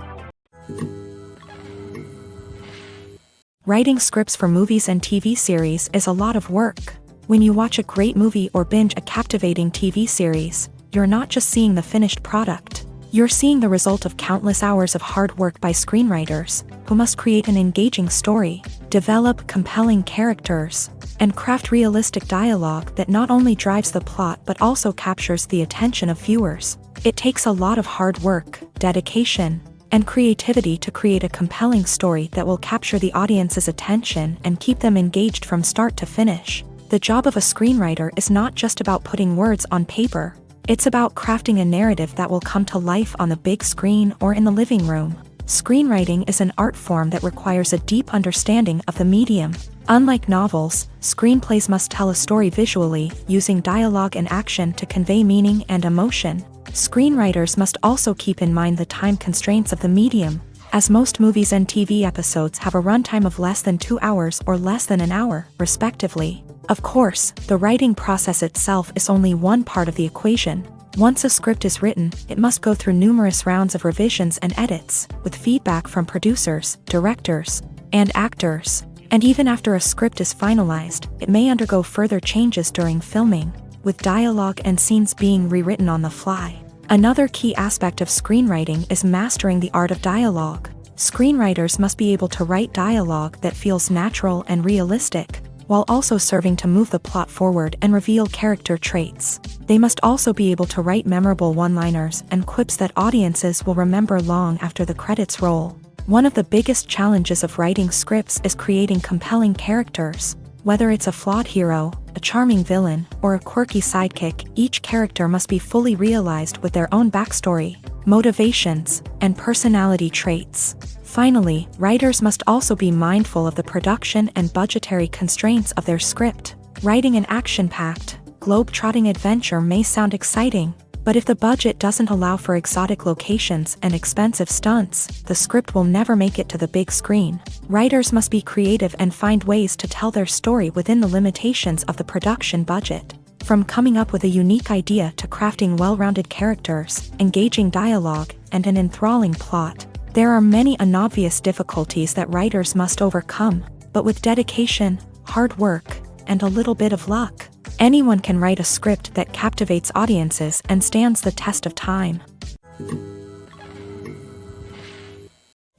Writing scripts for movies and TV series is a lot of work. When you watch a great movie or binge a captivating TV series, you're not just seeing the finished product. You're seeing the result of countless hours of hard work by screenwriters, who must create an engaging story, develop compelling characters, and craft realistic dialogue that not only drives the plot but also captures the attention of viewers. It takes a lot of hard work, dedication, and creativity to create a compelling story that will capture the audience's attention and keep them engaged from start to finish. The job of a screenwriter is not just about putting words on paper. It's about crafting a narrative that will come to life on the big screen or in the living room. Screenwriting is an art form that requires a deep understanding of the medium. Unlike novels, screenplays must tell a story visually, using dialogue and action to convey meaning and emotion. Screenwriters must also keep in mind the time constraints of the medium, as most movies and TV episodes have a runtime of less than 2 hours or less than an hour, respectively. Of course, the writing process itself is only one part of the equation. Once a script is written, it must go through numerous rounds of revisions and edits, with feedback from producers, directors, and actors. And even after a script is finalized, it may undergo further changes during filming, with dialogue and scenes being rewritten on the fly. Another key aspect of screenwriting is mastering the art of dialogue. Screenwriters must be able to write dialogue that feels natural and realistic, while also serving to move the plot forward and reveal character traits. They must also be able to write memorable one-liners and quips that audiences will remember long after the credits roll. One of the biggest challenges of writing scripts is creating compelling characters. Whether it's a flawed hero, a charming villain, or a quirky sidekick, each character must be fully realized with their own backstory, motivations, and personality traits. Finally, writers must also be mindful of the production and budgetary constraints of their script. Writing an action-packed, globe-trotting adventure may sound exciting, but if the budget doesn't allow for exotic locations and expensive stunts, the script will never make it to the big screen. Writers must be creative and find ways to tell their story within the limitations of the production budget. From coming up with a unique idea to crafting well-rounded characters, engaging dialogue, and an enthralling plot, there are many unobvious difficulties that writers must overcome, but with dedication, hard work, and a little bit of luck, anyone can write a script that captivates audiences and stands the test of time.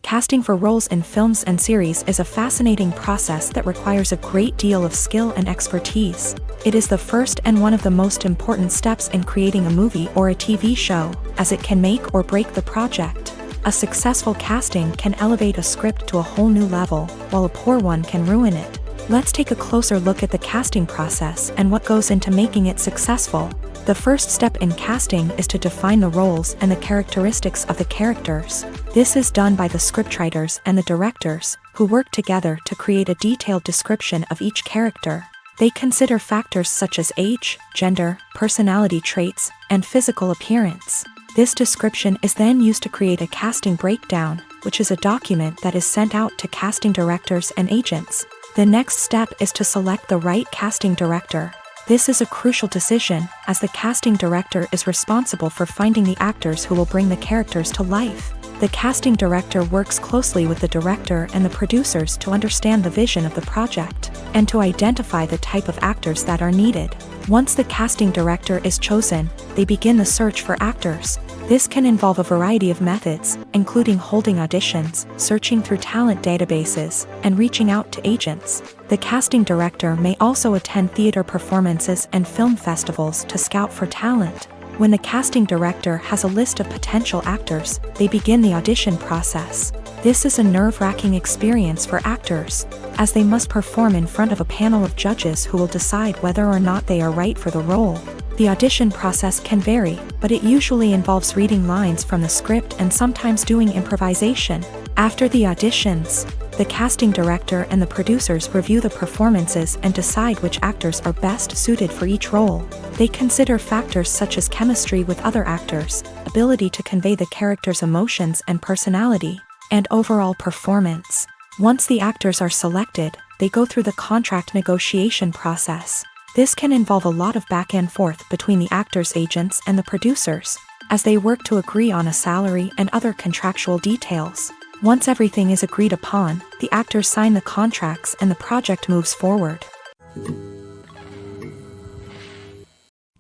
Casting for roles in films and series is a fascinating process that requires a great deal of skill and expertise. It is the first and one of the most important steps in creating a movie or a TV show, as it can make or break the project. A successful casting can elevate a script to a whole new level, while a poor one can ruin it. Let's take a closer look at the casting process and what goes into making it successful. The first step in casting is to define the roles and the characteristics of the characters. This is done by the scriptwriters and the directors, who work together to create a detailed description of each character. They consider factors such as age, gender, personality traits, and physical appearance. This description is then used to create a casting breakdown, which is a document that is sent out to casting directors and agents. The next step is to select the right casting director. This is a crucial decision, as the casting director is responsible for finding the actors who will bring the characters to life. The casting director works closely with the director and the producers to understand the vision of the project, and to identify the type of actors that are needed. Once the casting director is chosen, they begin the search for actors. This can involve a variety of methods, including holding auditions, searching through talent databases, and reaching out to agents. The casting director may also attend theater performances and film festivals to scout for talent. When the casting director has a list of potential actors, they begin the audition process. This is a nerve-wracking experience for actors, as they must perform in front of a panel of judges who will decide whether or not they are right for the role. The audition process can vary, but it usually involves reading lines from the script and sometimes doing improvisation. After the auditions, the casting director and the producers review the performances and decide which actors are best suited for each role. They consider factors such as chemistry with other actors, ability to convey the character's emotions and personality, and overall performance. Once the actors are selected, they go through the contract negotiation process. This can involve a lot of back and forth between the actors' agents and the producers, as they work to agree on a salary and other contractual details. Once everything is agreed upon, the actors sign the contracts and the project moves forward.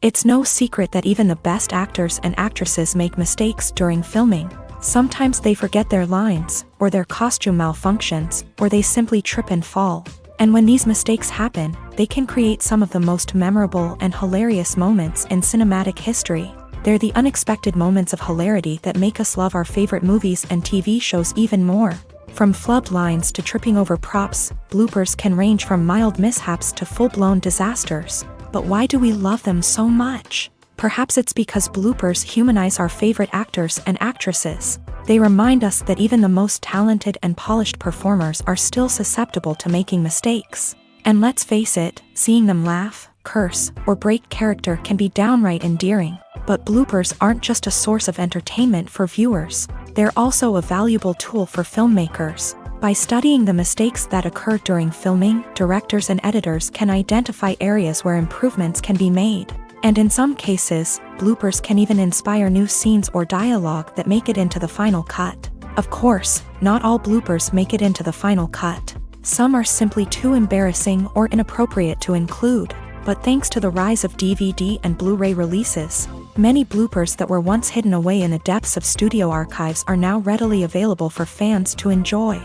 It's no secret that even the best actors and actresses make mistakes during filming. Sometimes they forget their lines, or their costume malfunctions, or they simply trip and fall. And when these mistakes happen, they can create some of the most memorable and hilarious moments in cinematic history. They're the unexpected moments of hilarity that make us love our favorite movies and TV shows even more. From flubbed lines to tripping over props, bloopers can range from mild mishaps to full-blown disasters. But why do we love them so much? Perhaps it's because bloopers humanize our favorite actors and actresses. They remind us that even the most talented and polished performers are still susceptible to making mistakes. And let's face it, seeing them laugh, curse, or break character can be downright endearing. But bloopers aren't just a source of entertainment for viewers. They're also a valuable tool for filmmakers. By studying the mistakes that occur during filming, directors and editors can identify areas where improvements can be made. And in some cases, bloopers can even inspire new scenes or dialogue that make it into the final cut. Of course, not all bloopers make it into the final cut. Some are simply too embarrassing or inappropriate to include. But thanks to the rise of DVD and Blu-ray releases, many bloopers that were once hidden away in the depths of studio archives are now readily available for fans to enjoy.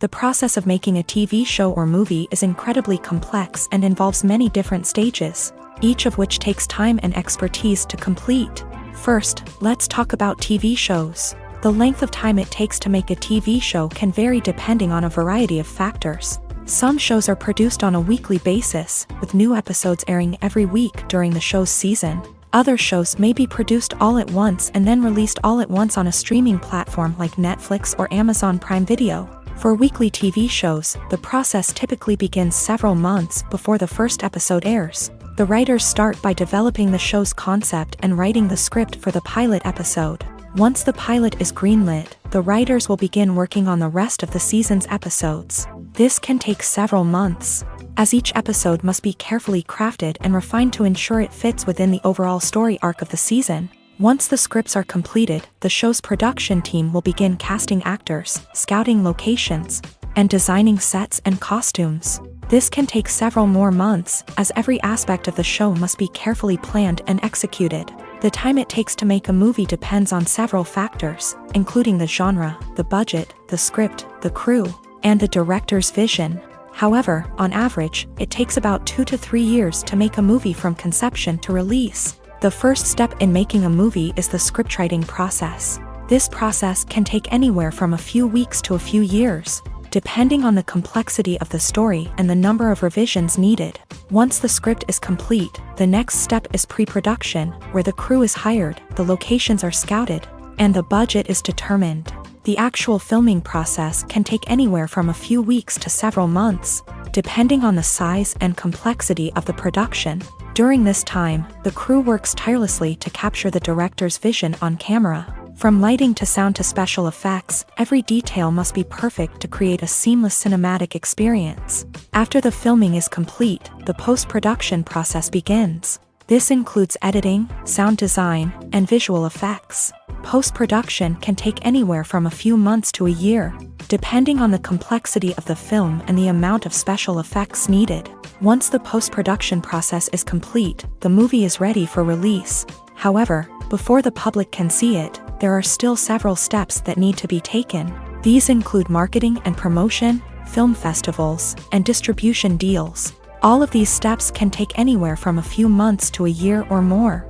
The process of making a TV show or movie is incredibly complex and involves many different stages, each of which takes time and expertise to complete. First, let's talk about TV shows. The length of time it takes to make a TV show can vary depending on a variety of factors. Some shows are produced on a weekly basis, with new episodes airing every week during the show's season. Other shows may be produced all at once and then released all at once on a streaming platform like Netflix or Amazon Prime Video. For weekly TV shows, the process typically begins several months before the first episode airs. The writers start by developing the show's concept and writing the script for the pilot episode. Once the pilot is greenlit, the writers will begin working on the rest of the season's episodes. This can take several months. as each episode must be carefully crafted and refined to ensure it fits within the overall story arc of the season. Once the scripts are completed, the show's production team will begin casting actors, scouting locations, and designing sets and costumes. This can take several more months, as every aspect of the show must be carefully planned and executed. The time it takes to make a movie depends on several factors, including the genre, the budget, the script, the crew, and the director's vision. However, on average, it takes about 2 to 3 years to make a movie from conception to release. The first step in making a movie is the scriptwriting process. This process can take anywhere from a few weeks to a few years, depending on the complexity of the story and the number of revisions needed. Once the script is complete, the next step is pre-production, where the crew is hired, the locations are scouted, and the budget is determined. The actual filming process can take anywhere from a few weeks to several months, depending on the size and complexity of the production. During this time, the crew works tirelessly to capture the director's vision on camera. From lighting to sound to special effects, every detail must be perfect to create a seamless cinematic experience. After the filming is complete, the post-production process begins. This includes editing, sound design, and visual effects. Post-production can take anywhere from a few months to a year, depending on the complexity of the film and the amount of special effects needed. Once the post-production process is complete, the movie is ready for release. However, before the public can see it, there are still several steps that need to be taken. These include marketing and promotion, film festivals, and distribution deals. All of these steps can take anywhere from a few months to a year or more.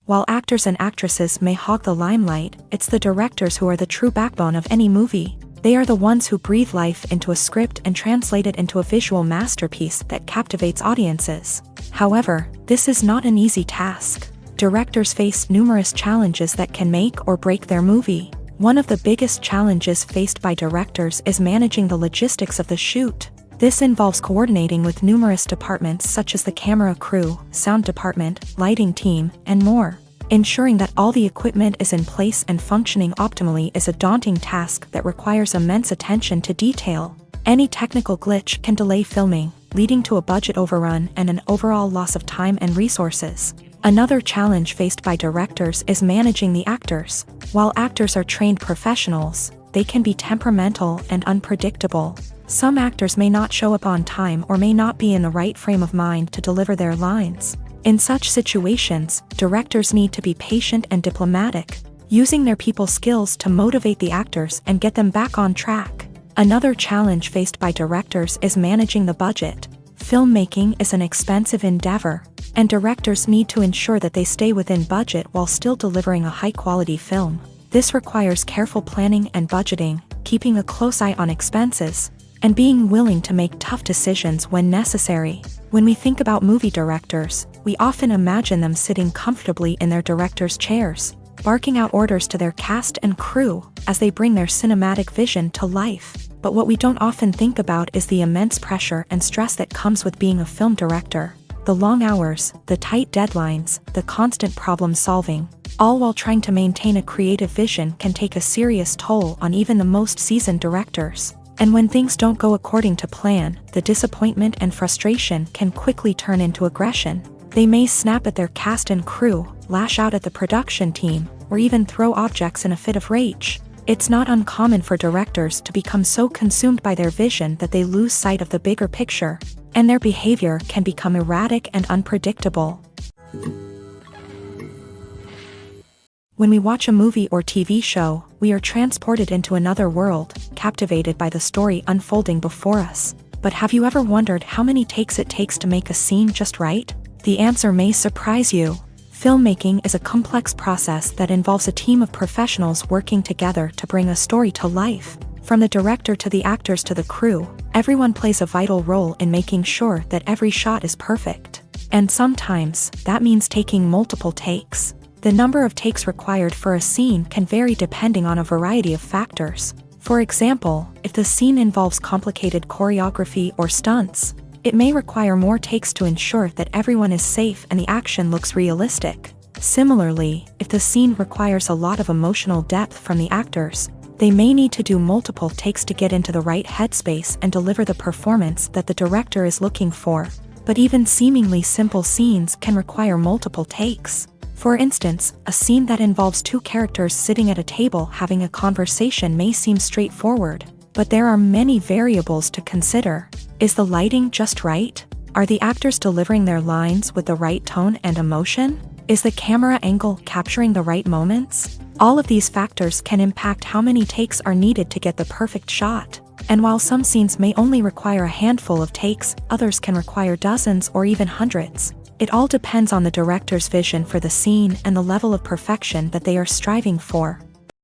While actors and actresses may hog the limelight, it's the directors who are the true backbone of any movie. They are the ones who breathe life into a script and translate it into a visual masterpiece that captivates audiences. However, this is not an easy task. Directors face numerous challenges that can make or break their movie. One of the biggest challenges faced by directors is managing the logistics of the shoot. This involves coordinating with numerous departments such as the camera crew, sound department, lighting team, and more. Ensuring that all the equipment is in place and functioning optimally is a daunting task that requires immense attention to detail. Any technical glitch can delay filming, leading to a budget overrun and an overall loss of time and resources. Another challenge faced by directors is managing the actors. While actors are trained professionals, they can be temperamental and unpredictable. Some actors may not show up on time or may not be in the right frame of mind to deliver their lines. In such situations, directors need to be patient and diplomatic, using their people skills to motivate the actors and get them back on track. Another challenge faced by directors is managing the budget. Filmmaking is an expensive endeavor, and directors need to ensure that they stay within budget while still delivering a high-quality film. This requires careful planning and budgeting, keeping a close eye on expenses, and being willing to make tough decisions when necessary. When we think about movie directors, we often imagine them sitting comfortably in their director's chairs, barking out orders to their cast and crew as they bring their cinematic vision to life. But what we don't often think about is the immense pressure and stress that comes with being a film director. The long hours, the tight deadlines, the constant problem solving, all while trying to maintain a creative vision can take a serious toll on even the most seasoned directors. And when things don't go according to plan, the disappointment and frustration can quickly turn into aggression. They may snap at their cast and crew, lash out at the production team, or even throw objects in a fit of rage. It's not uncommon for directors to become so consumed by their vision that they lose sight of the bigger picture, and their behavior can become erratic and unpredictable. When we watch a movie or TV show, we are transported into another world, captivated by the story unfolding before us. But have you ever wondered how many takes it takes to make a scene just right? The answer may surprise you. Filmmaking is a complex process that involves a team of professionals working together to bring a story to life. From the director to the actors to the crew, everyone plays a vital role in making sure that every shot is perfect. And sometimes, that means taking multiple takes. The number of takes required for a scene can vary depending on a variety of factors. For example, if the scene involves complicated choreography or stunts, it may require more takes to ensure that everyone is safe and the action looks realistic. Similarly, if the scene requires a lot of emotional depth from the actors, They may need to do multiple takes to get into the right headspace and deliver the performance that the director is looking for. But even seemingly simple scenes can require multiple takes. For instance, a scene that involves two characters sitting at a table having a conversation may seem straightforward, but there are many variables to consider. Is the lighting just right? Are the actors delivering their lines with the right tone and emotion? Is the camera angle capturing the right moments? All of these factors can impact how many takes are needed to get the perfect shot. And while some scenes may only require a handful of takes, others can require dozens or even hundreds. It all depends on the director's vision for the scene and the level of perfection that they are striving for.